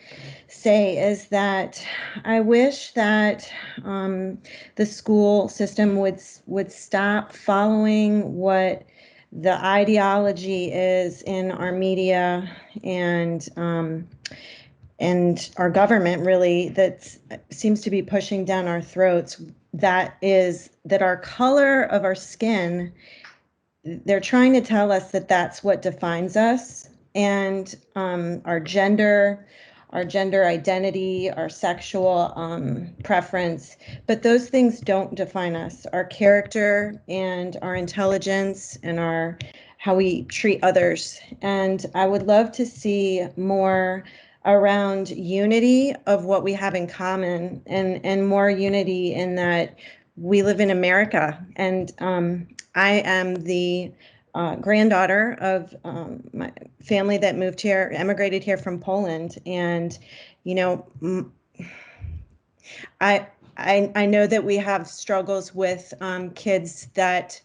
say is that I wish that the school system would stop following what the ideology is in our media and our government, really, that seems to be pushing down our throats. That is that our color of our skin, they're trying to tell us that that's what defines us, and our gender identity, our sexual preference, but those things don't define us. Our character and our intelligence and how we treat others. And I would love to see more around unity of what we have in common, and more unity in that we live in America. And I am the granddaughter of my family that emigrated here from Poland. And, you know, I know that we have struggles with kids that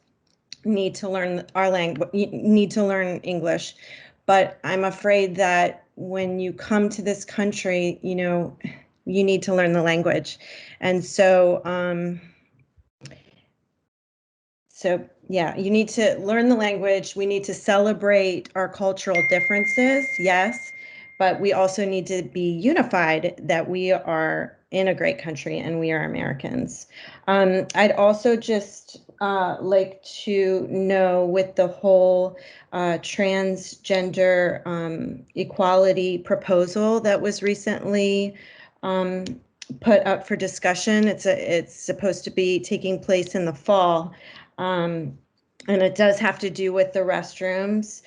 need to learn our language, need to learn English, but I'm afraid that when you come to this country, you know, you need to learn the language. And so, yeah, you need to learn the language. We need to celebrate our cultural differences, yes, but we also need to be unified that we are in a great country and we are Americans. I'd also just like to know, with the whole transgender equality proposal that was recently put up for discussion. It's supposed to be taking place in the fall, and it does have to do with the restrooms.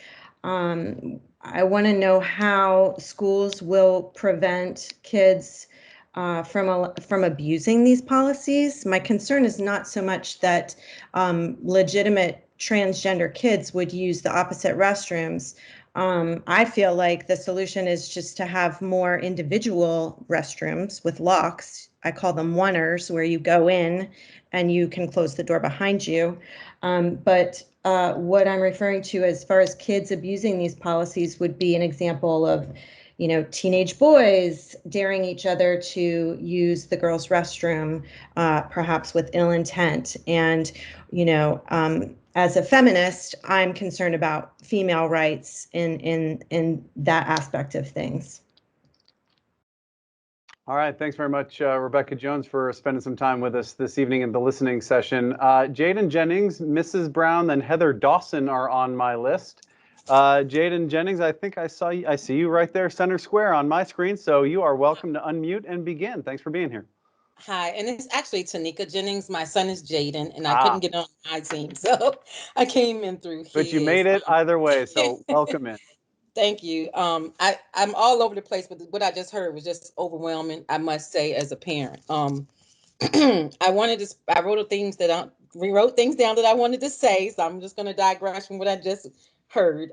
I want to know how schools will prevent kids from abusing these policies. My concern is not so much that legitimate transgender kids would use the opposite restrooms. I feel like the solution is just to have more individual restrooms with locks. I call them oneers, where you go in and you can close the door behind you. But what I'm referring to as far as kids abusing these policies would be an example of, you know, teenage boys daring each other to use the girls' restroom, perhaps with ill intent. And, you know, as a feminist, I'm concerned about female rights in that aspect of things. All right, thanks very much, Rebecca Jones, for spending some time with us this evening in the listening session. Jaden Jennings, Mrs. Brown, and Heather Dawson are on my list. Jaden Jennings, I think I see you right there, center square on my screen. So you are welcome to unmute and begin. Thanks for being here. Hi, and it's actually Tanika Jennings. My son is Jaden, and I couldn't get on my team, so I came in through his. But you made it either way, so welcome in. Thank you. I'm all over the place, but what I just heard was just overwhelming, I must say, as a parent. I wrote things down that I wanted to say, so I'm just going to digress from what I just heard.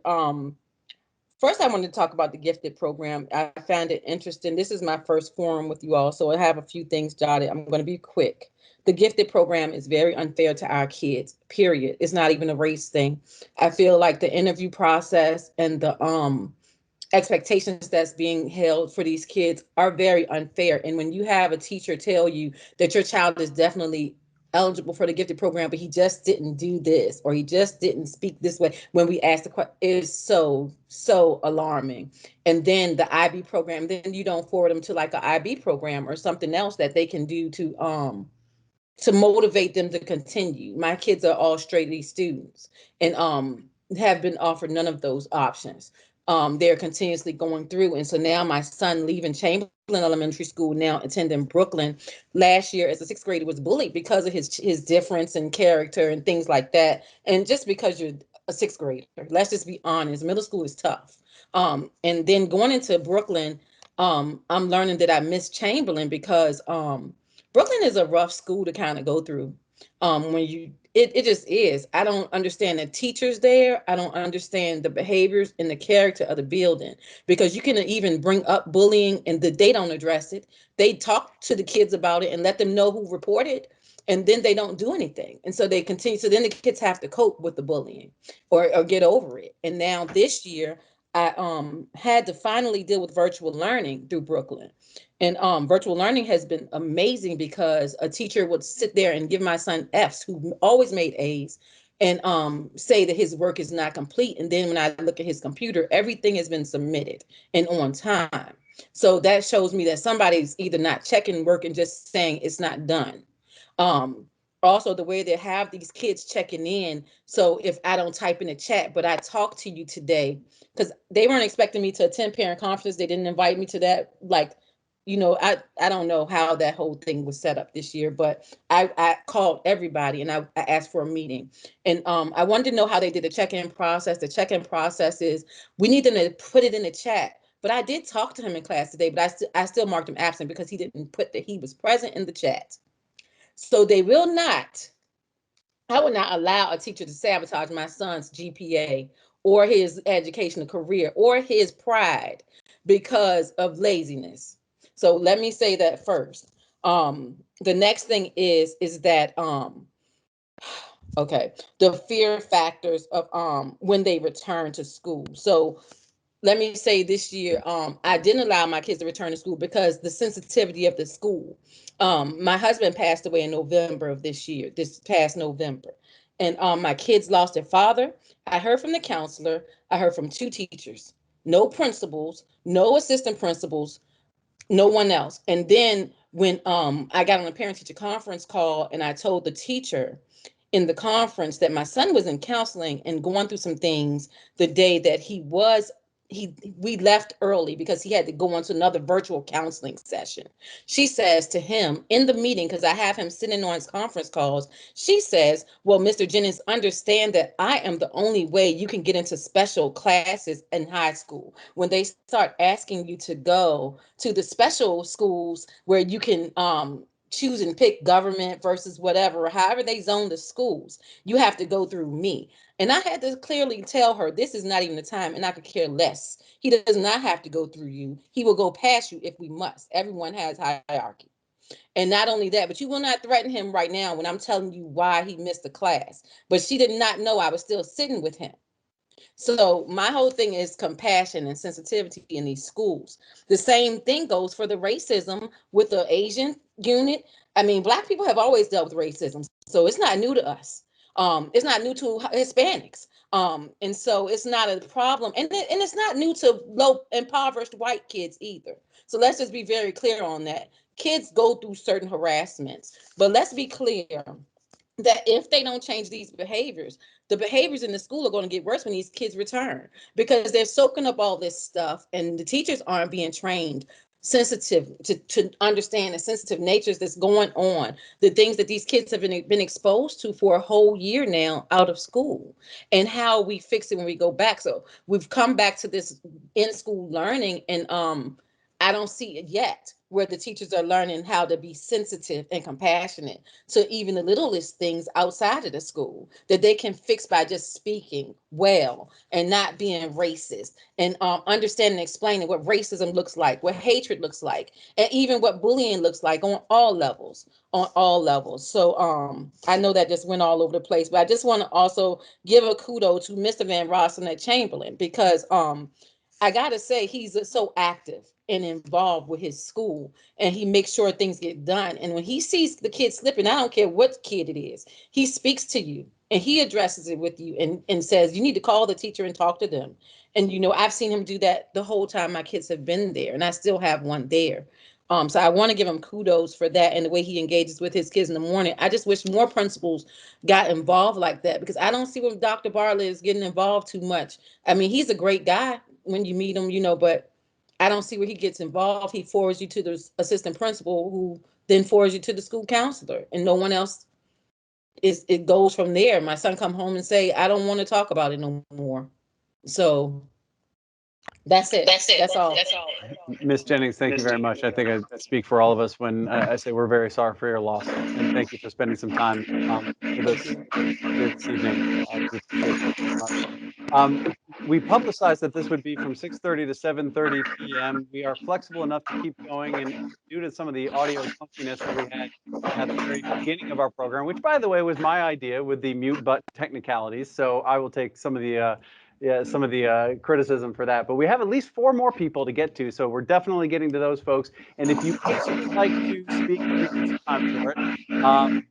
first I wanted to talk about the gifted program. I found it interesting. This is my first forum with you all, so I have a few things jotted. I'm going to be quick. The gifted program is very unfair to our kids, period. It's not even a race thing. I feel like the interview process and the expectations that's being held for these kids are very unfair. And when you have a teacher tell you that your child is definitely eligible for the gifted program, but he just didn't do this, or he just didn't speak this way when we asked the question, it is so alarming. And then the IB program, then you don't forward them to like an IB program or something else that they can do to motivate them to continue. My kids are all straight A students and have been offered none of those options. They're continuously going through. And so now my son leaving Chamberlain Elementary School, now attending Brooklyn, last year as a 6th grader was bullied because of his difference in character and things like that. And just because you're a 6th grader, let's just be honest, middle school is tough. And then going into Brooklyn, I'm learning that I miss Chamberlain because Brooklyn is a rough school to kind of go through. It just is. I don't understand the teachers there. I don't understand the behaviors and the character of the building, because you can even bring up bullying and they don't address it. They talk to the kids about it and let them know who reported, and then they don't do anything. And so they continue. So then the kids have to cope with the bullying or get over it. And now this year, I had to finally deal with virtual learning through Brooklyn. And virtual learning has been amazing because a teacher would sit there and give my son F's, who always made A's, and say that his work is not complete. And then when I look at his computer, everything has been submitted and on time. So that shows me that somebody's either not checking work and just saying it's not done. Also, the way they have these kids checking in. So if I don't type in the chat, but I talk to you today, because they weren't expecting me to attend parent conference. They didn't invite me to that. Like, you know, I don't know how that whole thing was set up this year, but I called everybody and I asked for a meeting. And I wanted to know how they did the check-in process. The check-in process is we need them to put it in the chat. But I did talk to him in class today, but I still marked him absent because he didn't put that he was present in the chat. So they will not, I would not allow a teacher to sabotage my son's GPA or his educational career or his pride because of laziness. So let me say that first. The next thing is that okay, the fear factors of when they return to school. So let me say this year, I didn't allow my kids to return to school because the sensitivity of the school. My husband passed away in November of this year, this past November. And my kids lost their father. I heard from the counselor. I heard from 2 teachers, no principals, no assistant principals, no one else. And then when I got on a parent-teacher conference call and I told the teacher in the conference that my son was in counseling and going through some things the day that we left early because he had to go on to another virtual counseling session. She says to him in the meeting, because I have him sitting on his conference calls, she says, well, Mr. Jennings, understand that I am the only way you can get into special classes in high school. When they start asking you to go to the special schools where you can choose and pick government versus whatever, however they zone the schools, you have to go through me. And I had to clearly tell her, this is not even the time, and I could care less. He does not have to go through you. He will go past you if we must. Everyone has hierarchy. And not only that, but you will not threaten him right now when I'm telling you why he missed the class. But she did not know I was still sitting with him. So my whole thing is compassion and sensitivity in these schools. The same thing goes for the racism with the Asian unit. I mean, Black people have always dealt with racism, so it's not new to us. It's not new to Hispanics. And so it's not a problem. And it's not new to low impoverished white kids either. So let's just be very clear on that. Kids go through certain harassments, but let's be clear that if they don't change these behaviors, the behaviors in the school are going to get worse when these kids return, because they're soaking up all this stuff and the teachers aren't being trained sensitive to understand the sensitive natures that's going on, the things that these kids have been exposed to for a whole year now out of school, and how we fix it when we go back. So we've come back to this in-school learning, and I don't see it yet where the teachers are learning how to be sensitive and compassionate to even the littlest things outside of the school that they can fix by just speaking well and not being racist and understanding and explaining what racism looks like, what hatred looks like, and even what bullying looks like on all levels. So I know that just went all over the place, but I just want to also give a kudos to Mr. Van Rossum at Chamberlain, because I gotta say he's so active and involved with his school, and he makes sure things get done. And when he sees the kid slipping, I don't care what kid it is, he speaks to you and he addresses it with you and says, you need to call the teacher and talk to them. And, you know, I've seen him do that the whole time my kids have been there, and I still have one there. So I want to give him kudos for that and the way he engages with his kids in the morning. I just wish more principals got involved like that, because I don't see when Dr. Bartlett is getting involved too much. I mean, he's a great guy when you meet him, you know, but I don't see where he gets involved. He forwards you to the assistant principal, who then forwards you to the school counselor, and no one else it goes from there. My son come home and say, I don't want to talk about it no more. So that's it. That's all. Ms. Jennings, thank you very much. I think I speak for all of us when I say we're very sorry for your loss, and thank you for spending some time with us this evening. We appreciate that very much. We publicized that this would be from 6:30 to 7:30 p.m. We are flexible enough to keep going, and due to some of the audio funkiness that we had at the very beginning of our program, which, by the way, was my idea with the mute button technicalities, so I will take some of the criticism for that. But we have at least 4 more people to get to, so we're definitely getting to those folks. And if you also would like to speak, this is the time for it.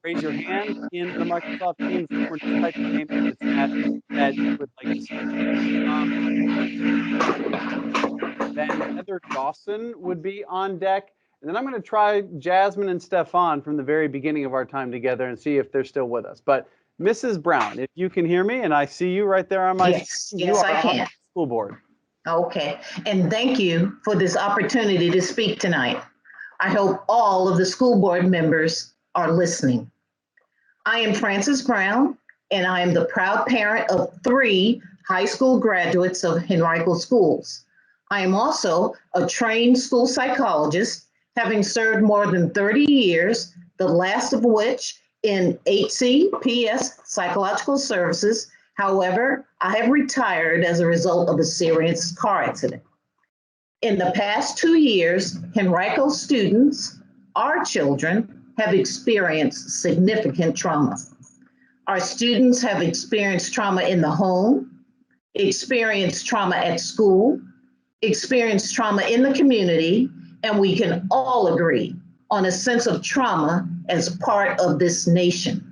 Raise your hand in the Microsoft Teams, or just type your name in the chat that you would like to speak. Then Heather Dawson would be on deck. And then I'm going to try Jasmine and Stefan from the very beginning of our time together and see if they're still with us. But Mrs. Brown, if you can hear me, and I see you right there on my screen, yes, you are I on can. the school board. Okay, and thank you for this opportunity to speak tonight. I hope all of the school board members are listening. I am Frances Brown, and I am the proud parent of 3 high school graduates of Henrico schools. I am also a trained school psychologist, having served more than 30 years, the last of which in HCPS psychological services. However, I have retired as a result of a serious car accident. In the past 2 years, Henrico students, our children, have experienced significant trauma. Our students have experienced trauma in the home, experienced trauma at school, experienced trauma in the community, and we can all agree on a sense of trauma as part of this nation.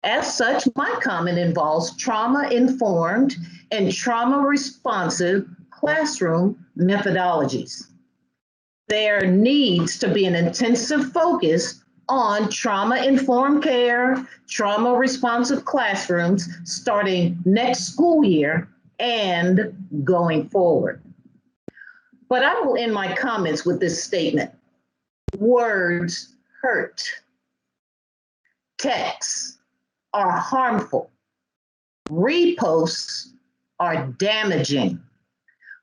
As such, my comment involves trauma-informed and trauma-responsive classroom methodologies. There needs to be an intensive focus on trauma-informed care, trauma-responsive classrooms starting next school year and going forward. But I will end my comments with this statement. Words hurt. Texts are harmful. Reposts are damaging.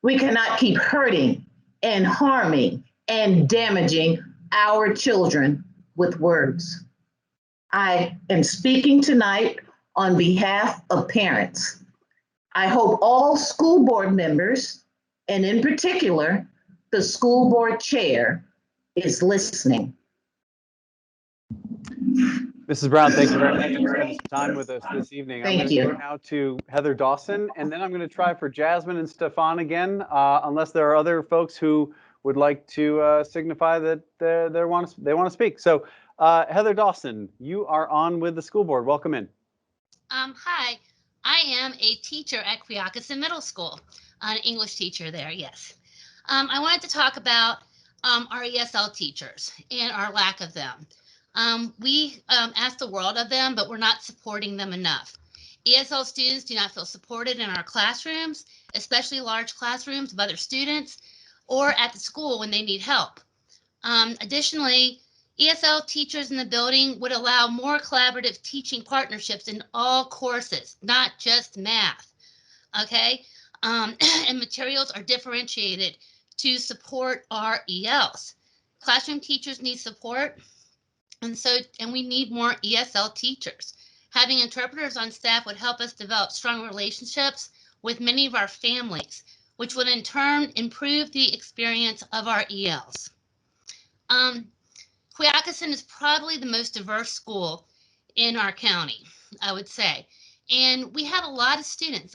We cannot keep hurting and harming and damaging our children with words. I am speaking tonight on behalf of parents. I hope all school board members, and in particular, the school board chair, is listening. Mrs. Brown, thank you very much for spending some time with us this evening. Thank I'm going to you. go now to Heather Dawson, and then I'm going to try for Jasmine and Stefan again, unless there are other folks who would like to signify that they want to speak. So Heather Dawson, you are on with the school board. Welcome in. Hi, I am a teacher at Quiocasin Middle School, an English teacher there, yes. I wanted to talk about our ESL teachers and our lack of them. We ask the world of them, but we're not supporting them enough. ESL students do not feel supported in our classrooms, especially large classrooms of other students, or at the school when they need help. Additionally, ESL teachers in the building would allow more collaborative teaching partnerships in all courses, not just math, okay? And materials are differentiated to support our ELs. Classroom teachers need support, and we need more ESL teachers. Having interpreters on staff would help us develop strong relationships with many of our families, which would in turn improve the experience of our ELs. Quiocasin is probably the most diverse school in our county, I would say. And we have a lot of students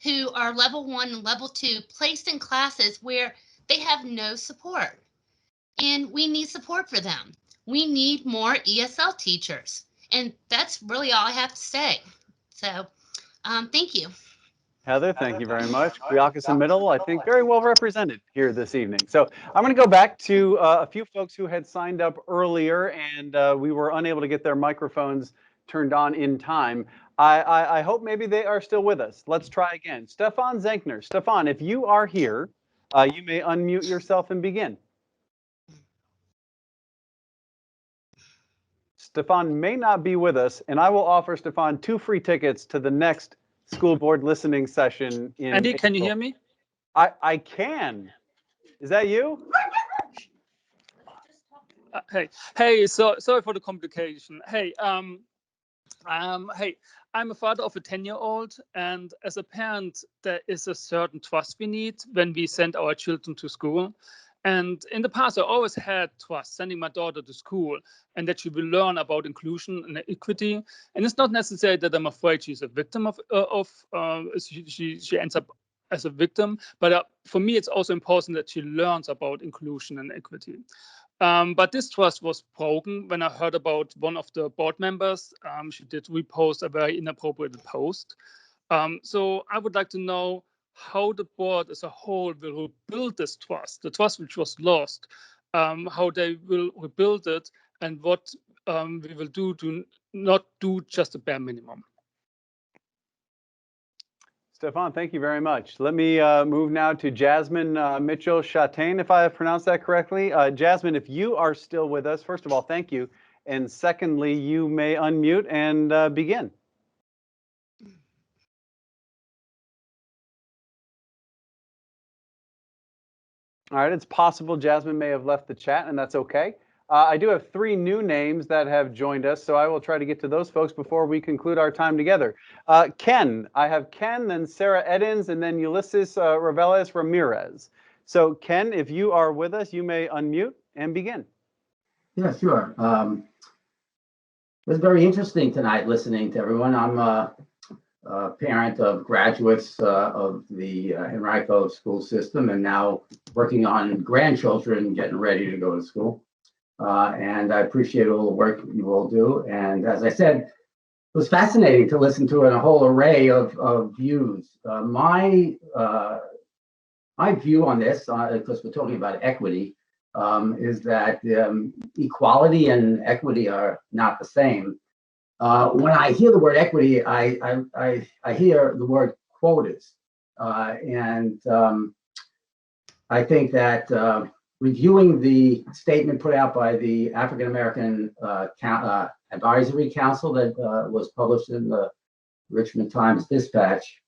who are level 1 and level 2 placed in classes where they have no support. And we need support for them. We need more ESL teachers. And that's really all I have to say. So thank you. Heather, thank you very much. Quiocasin Middle, I think, very well represented here this evening. So I'm going to go back to a few folks who had signed up earlier, and we were unable to get their microphones turned on in time. I hope maybe they are still with us. Let's try again. Stefan Zenkner. Stefan, if you are here, you may unmute yourself and begin. Stefan may not be with us, and I will offer Stefan 2 free tickets to the next school board listening session in Andy, April. can you hear me? I can. Is that you? Hey, so sorry for the complication. Hey, I'm a father of a 10-year-old, and as a parent, there is a certain trust we need when we send our children to school. And in the past, I always had trust sending my daughter to school and that she will learn about inclusion and equity. And it's not necessary that I'm afraid she's a victim she ends up as a victim. But for me, it's also important that she learns about inclusion and equity. But this trust was broken when I heard about one of the board members. She did repost a very inappropriate post. So I would like to know how the board as a whole will rebuild this trust, the trust which was lost, how they will rebuild it, and what we will do to not do just a bare minimum. Stefan, thank you very much. Let me move now to Jasmine Mitchell Chatean, if I have pronounced that correctly. Jasmine, if you are still with us, first of all, thank you. And secondly, you may unmute and begin. All right, it's possible Jasmine may have left the chat, and that's okay. I do have 3 new names that have joined us, so I will try to get to those folks before we conclude our time together. Ken, I have Ken, then Sarah Edens, and then Ulysses Raveles Ramirez. So Ken, if you are with us, you may unmute and begin. Yeah, sure. It was very interesting tonight listening to everyone. I'm a parent of graduates of the Henrico school system and now working on grandchildren getting ready to go to school. And I appreciate all the work you all do. And as I said, it was fascinating to listen to a whole array of views. My view on this, because we're talking about equity, is that equality and equity are not the same. When I hear the word equity, I hear the word quotas. And I think that reviewing the statement put out by the African American Advisory Council that was published in the Richmond Times Dispatch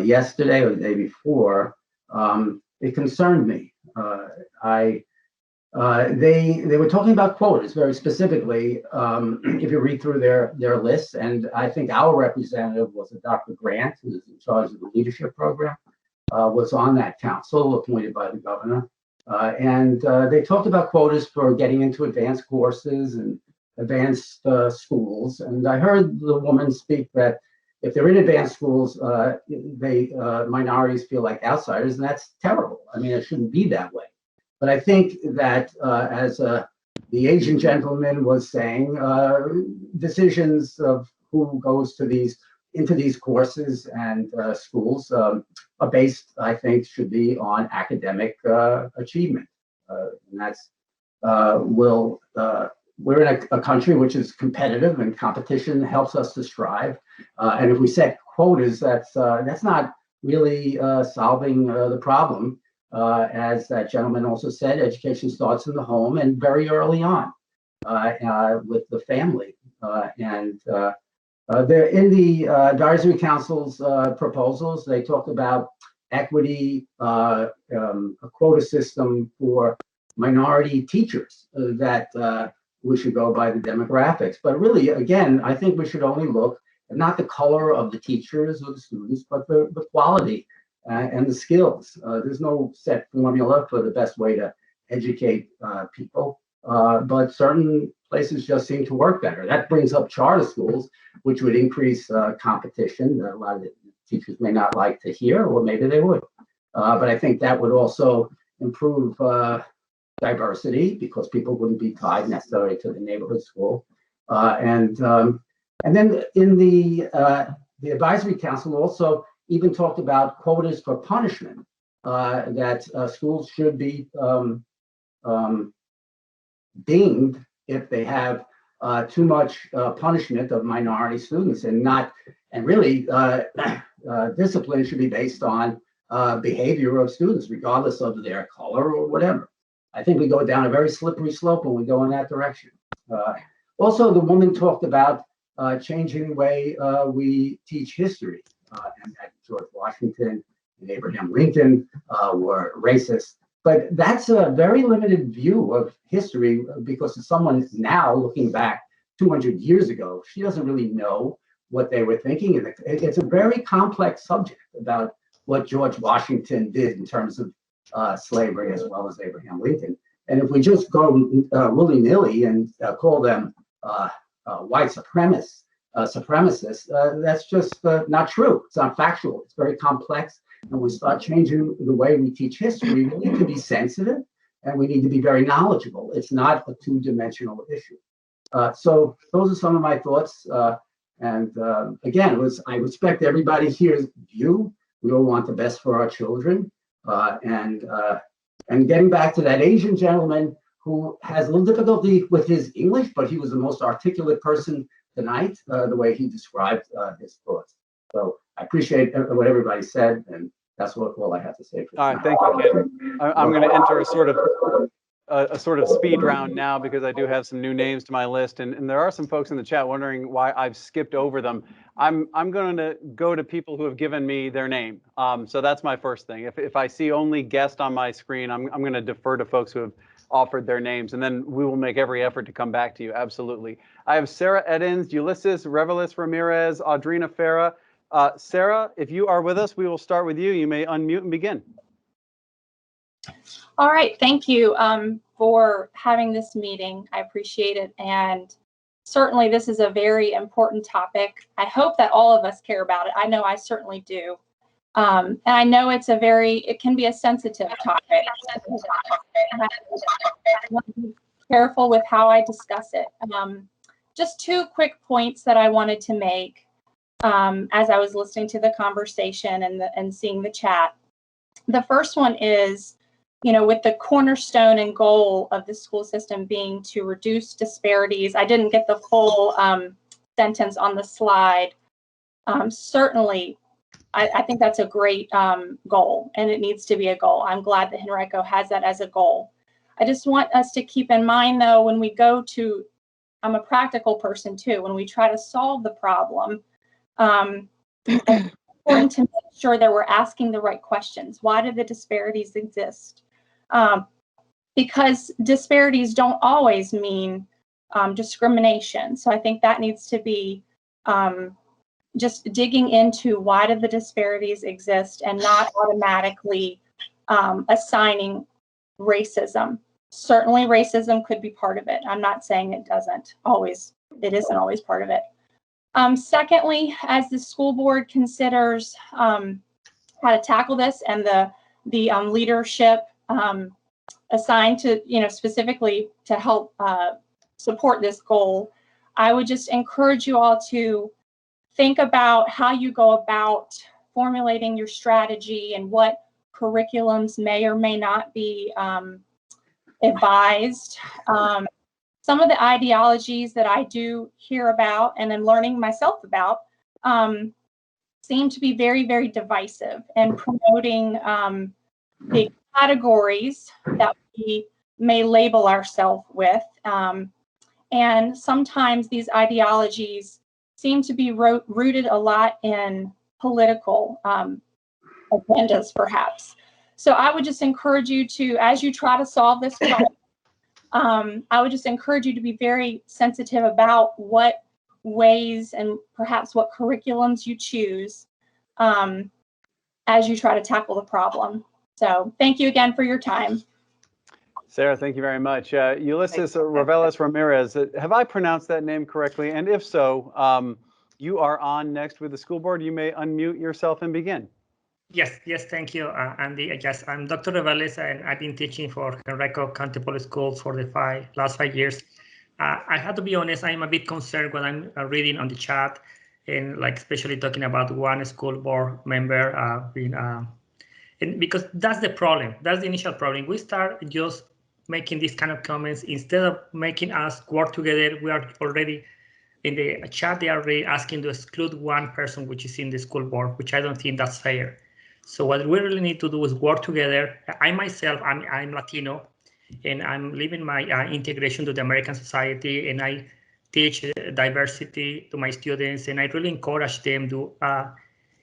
yesterday or the day before, it concerned me. They were talking about quotas very specifically. If you read through their lists, and I think our representative was Dr. Grant, who's in charge of the leadership program, was on that council appointed by the governor. And they talked about quotas for getting into advanced courses and advanced schools. And I heard the woman speak that if they're in advanced schools, minorities feel like outsiders, and that's terrible. I mean, it shouldn't be that way. But I think that as the Asian gentleman was saying, decisions of who goes into these courses and schools are based, I think, should be on academic achievement. And that's we're in a country which is competitive, and competition helps us to strive. And if we set quotas, that's not really solving the problem. As that gentleman also said, education starts in the home and very early on with the family. They're in the Advisory Council's proposals. They talked about equity, a quota system for minority teachers that we should go by the demographics. But really, again, I think we should only look at not the color of the teachers or the students, but the quality and the skills. There's no set formula for the best way to educate people, but certain places just seem to work better. That brings up charter schools, which would increase competition. A lot of the teachers may not like to hear, or maybe they would. But I think that would also improve diversity, because people wouldn't be tied necessarily to the neighborhood school. And then in the advisory council also even talked about quotas for punishment, that schools should be dinged if they have too much punishment of minority students, and really discipline should be based on behavior of students, regardless of their color or whatever. I think we go down a very slippery slope when we go in that direction. Also, the woman talked about changing the way we teach history, and that George Washington and Abraham Lincoln were racist. But that's a very limited view of history, because someone now looking back 200 years ago, she doesn't really know what they were thinking. And it's a very complex subject about what George Washington did in terms of slavery, as well as Abraham Lincoln. And if we just go willy-nilly and call them white supremacists, that's just not true. It's not factual. It's very complex. And we start changing the way we teach history, we need to be sensitive, and we need to be very knowledgeable. It's not a two-dimensional issue. So those are some of my thoughts. Again, I respect everybody here's view. We all want the best for our children. And getting back to that Asian gentleman who has a little difficulty with his English, but he was the most articulate person tonight, the way he described his thoughts. So I appreciate what everybody said, and that's all I have to say. All right, thank you, Ken. I'm going to enter a sort of speed round now, because I do have some new names to my list, and there are some folks in the chat wondering why I've skipped over them. I'm going to go to people who have given me their name. So that's my first thing. If I see only guest on my screen, I'm going to defer to folks who have offered their names, and then we will make every effort to come back to you. Absolutely. I have Sarah Edens, Ulysses Revelis Ramirez, Audrina Farah. Sarah, if you are with us, we will start with you. You may unmute and begin. All right, thank you for having this meeting. I appreciate it. And certainly this is a very important topic. I hope that all of us care about it. I know I certainly do. And I know it can be a sensitive topic. And I want to be careful with how I discuss it. Just two quick points that I wanted to make as I was listening to the conversation and seeing the chat. The first one is, with the cornerstone and goal of the school system being to reduce disparities. I didn't get the full sentence on the slide. Certainly, I think that's a great goal, and it needs to be a goal. I'm glad that Henrico has that as a goal. I just want us to keep in mind, though, when we go to, I'm a practical person too, when we try to solve the problem, it's important to make sure that we're asking the right questions. Why do the disparities exist? Because disparities don't always mean discrimination. So I think that needs to be just digging into why do the disparities exist, and not automatically assigning racism. Certainly racism could be part of it. I'm not saying it isn't always part of it. Secondly, as the school board considers how to tackle this, and the leadership assigned to, specifically to help support this goal, I would just encourage you all to think about how you go about formulating your strategy and what curriculums may or may not be advised. Some of the ideologies that I do hear about and am learning myself about seem to be very, very divisive and promoting the categories that we may label ourselves with. And sometimes these ideologies seem to be rooted a lot in political agendas, perhaps. So I would just encourage you to, as you try to solve this problem, I would just encourage you to be very sensitive about what ways and perhaps what curriculums you choose as you try to tackle the problem. So thank you again for your time. Sarah, thank you very much. Ulysses Ravelas Ramirez, have I pronounced that name correctly? And if so, you are on next with the school board. You may unmute yourself and begin. Yes, thank you, Andy. Yes, I'm Dr. Ravelas, and I've been teaching for Henrico County Public Schools for the last 5 years. I have to be honest, I'm a bit concerned when I'm reading on the chat, and like especially talking about one school board member and because that's the problem. That's the initial problem. We start just making these kind of comments instead of making us work together. We are already in the chat. They are already asking to exclude one person, which is in the school board, which I don't think that's fair. So what we really need to do is work together. I myself, I'm Latino, and I'm living my integration to the American society, and I teach diversity to my students, and I really encourage them to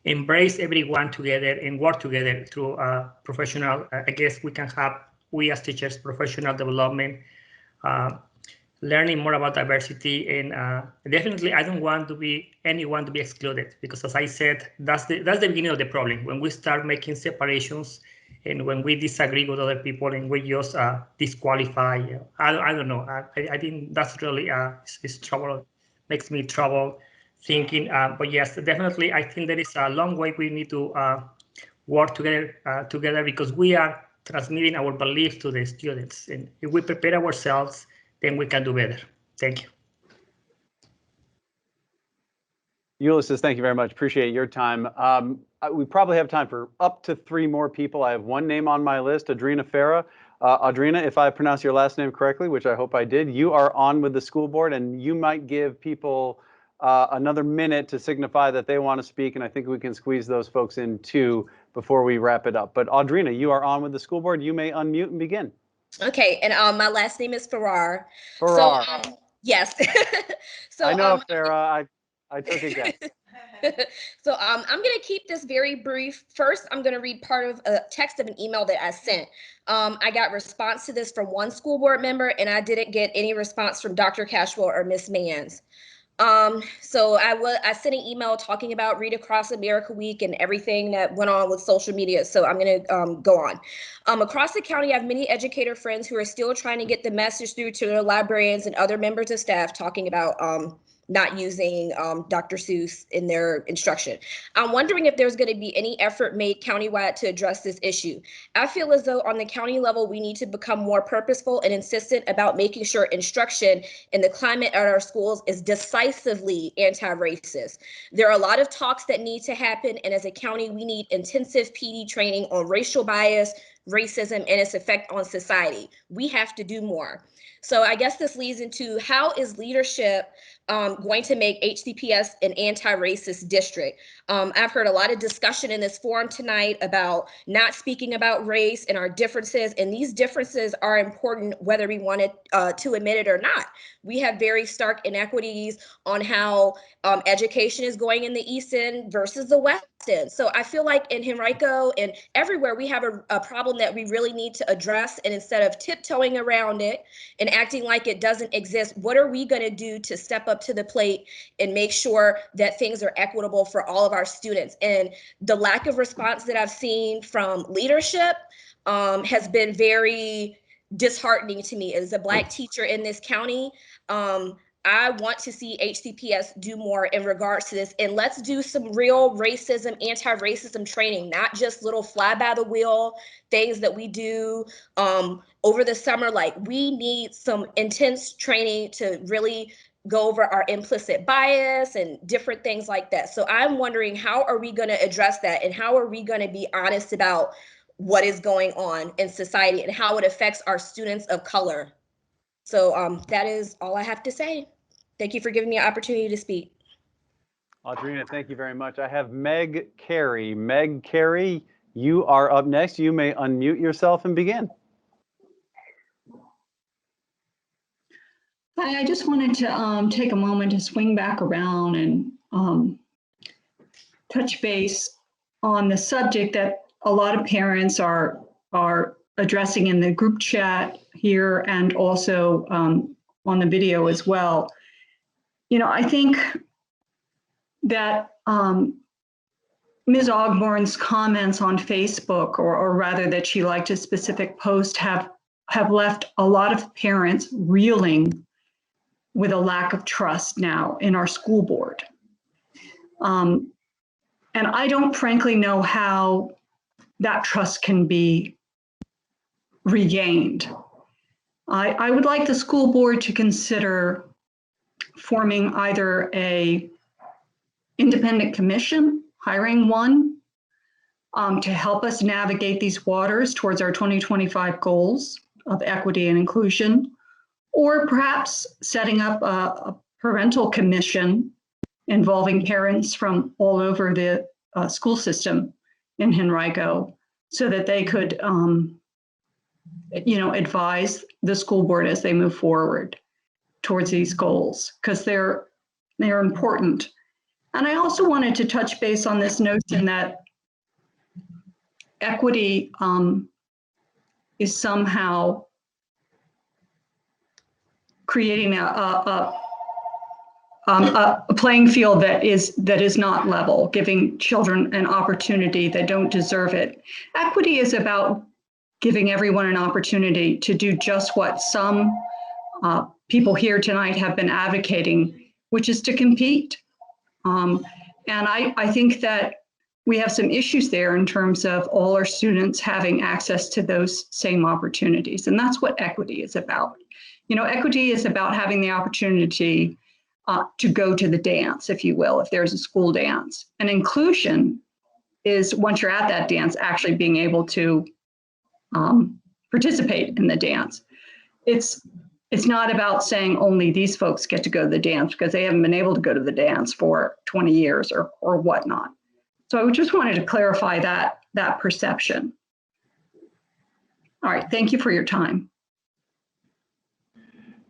embrace everyone together and work together through professional. I guess we as teachers, professional development, learning more about diversity, and definitely I don't want anyone to be excluded, because as I said, that's the beginning of the problem, when we start making separations and when we disagree with other people and we just disqualify. I don't know. I think that's really is trouble, makes me trouble thinking. But yes, definitely I think there is a long way we need to work together because we are transmitting our beliefs to the students, and if we prepare ourselves, then we can do better. Thank you. Ulysses, thank you very much. Appreciate your time. We probably have time for up to 3 more people. I have one name on my list, Adrina Farah. Adrina, if I pronounce your last name correctly, which I hope I did, you are on with the school board, and you might give people another minute to signify that they want to speak, and I think we can squeeze those folks in too before we wrap it up. But Adrina, you are on with the school board. You may unmute and begin. Okay, and my last name is Farrar. Farrar. So, yes. So I know, Farah. I took a guess. So I'm going to keep this very brief. First, I'm going to read part of a text of an email that I sent. I got response to this from one school board member, and I didn't get any response from Dr. Cashwell or Miss Manz. So I sent an email talking about Read Across America Week and everything that went on with social media. So I'm going to go on. Across the county, I have many educator friends who are still trying to get the message through to their librarians and other members of staff talking about not using Dr. Seuss in their instruction. I'm wondering if there's going to be any effort made countywide to address this issue. I feel as though on the county level, we need to become more purposeful and insistent about making sure instruction in the climate at our schools is decisively anti-racist. There are a lot of talks that need to happen, and as a county, we need intensive PD training on racial bias, racism, and its effect on society. We have to do more. So I guess this leads into how is leadership going to make HCPS an anti-racist district? I've heard a lot of discussion in this forum tonight about not speaking about race and our differences, and these differences are important whether we want to admit it or not. We have very stark inequities on how education is going in the East End versus the West End. So I feel like in Henrico and everywhere we have a problem that we really need to address, and instead of tiptoeing around it and acting like it doesn't exist, what are we going to do to step up to the plate and make sure that things are equitable for all of our students? And the lack of response that I've seen from leadership has been very disheartening to me. As a Black teacher in this county, I want to see HCPS do more in regards to this, and let's do some real racism, anti-racism training, not just little fly by the wheel things that we do over the summer. Like, we need some intense training to really go over our implicit bias and different things like that. So I'm wondering, how are we going to address that, and how are we going to be honest about what is going on in society and how it affects our students of color? So that is all I have to say. Thank you for giving me an opportunity to speak. Audrina, thank you very much. I have Meg Carey. Meg Carey, you are up next. You may unmute yourself and begin. Hi, I just wanted to take a moment to swing back around and touch base on the subject that a lot of parents are addressing in the group chat here and also on the video as well. You know, I think that Ms. Ogborn's comments on Facebook, or rather that she liked a specific post, have left a lot of parents reeling with a lack of trust now in our school board. And I don't frankly know how that trust can be regained. I would like the school board to consider forming either a independent commission, hiring one to help us navigate these waters towards our 2025 goals of equity and inclusion, or perhaps setting up a parental commission involving parents from all over the school system in Henrico, so that they could, advise the school board as they move forward towards these goals, because they're important. And I also wanted to touch base on this notion that equity is somehow creating a playing field that is not level, giving children an opportunity that don't deserve it. Equity is about giving everyone an opportunity to do just what some people here tonight have been advocating, which is to compete. And I think that we have some issues there in terms of all our students having access to those same opportunities. And that's what equity is about. You know, equity is about having the opportunity to go to the dance, if you will, if there's a school dance. And inclusion is, once you're at that dance, actually being able to participate in the dance. It's not about saying only these folks get to go to the dance because they haven't been able to go to the dance for 20 years or whatnot. So I just wanted to clarify that perception. All right, thank you for your time.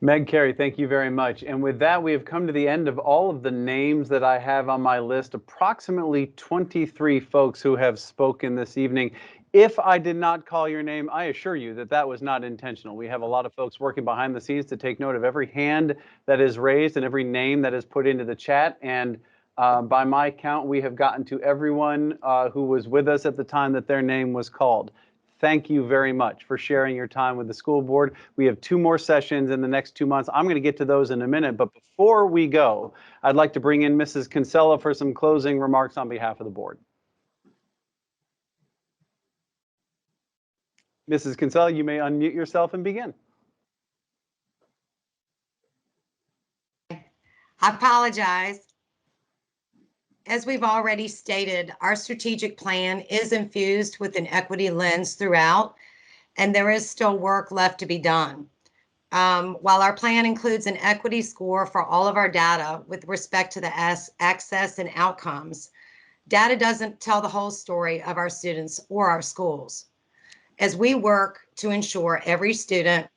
Meg Carey, thank you very much. And with that, we have come to the end of all of the names that I have on my list, approximately 23 folks who have spoken this evening. If I did not call your name, I assure you that that was not intentional. We have a lot of folks working behind the scenes to take note of every hand that is raised and every name that is put into the chat. And by my count, we have gotten to everyone who was with us at the time that their name was called. Thank you very much for sharing your time with the school board. We have 2 more sessions in the next 2 months. I'm going to get to those in a minute, but before we go, I'd like to bring in Mrs. Kinsella for some closing remarks on behalf of the board. Mrs. Kinsella, you may unmute yourself and begin. I apologize. As we've already stated, our strategic plan is infused with an equity lens throughout, and there is still work left to be done. While our plan includes an equity score for all of our data with respect to the access and outcomes, data doesn't tell the whole story of our students or our schools. As we work to ensure every student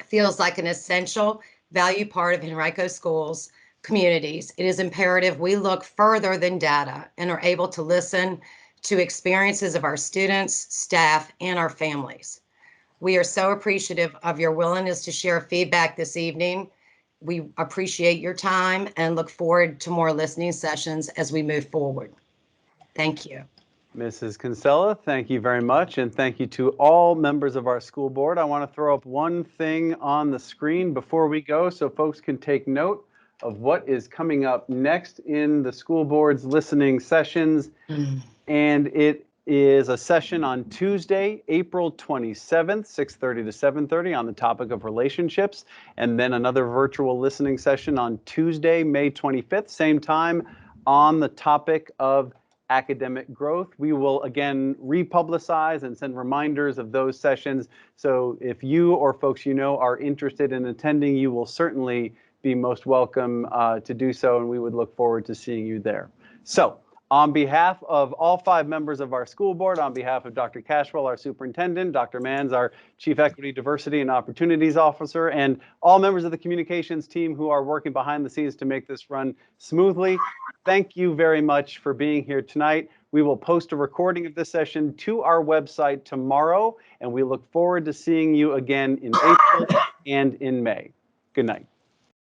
feels like an essential value part of Henrico schools, communities, it is imperative we look further than data and are able to listen to experiences of our students, staff, and our families. We are so appreciative of your willingness to share feedback this evening. We appreciate your time and look forward to more listening sessions as we move forward. Thank you. Mrs. Kinsella, thank you very much, and thank you to all members of our school board. I want to throw up one thing on the screen before we go so folks can take note of what is coming up next in the school board's listening sessions. And it is a session on Tuesday, April 27th, 6:30 to 7:30 on the topic of relationships, and then another virtual listening session on Tuesday, May 25th, same time, on the topic of academic growth. We will again republicize and send reminders of those sessions. So if you or folks you know are interested in attending, you will certainly be most welcome to do so, and we would look forward to seeing you there. So on behalf of all 5 members of our school board, on behalf of Dr. Cashwell, our superintendent, Dr. Manz, our Chief Equity, Diversity, and Opportunities Officer, and all members of the communications team who are working behind the scenes to make this run smoothly, thank you very much for being here tonight. We will post a recording of this session to our website tomorrow, and we look forward to seeing you again in April and in May. Good night.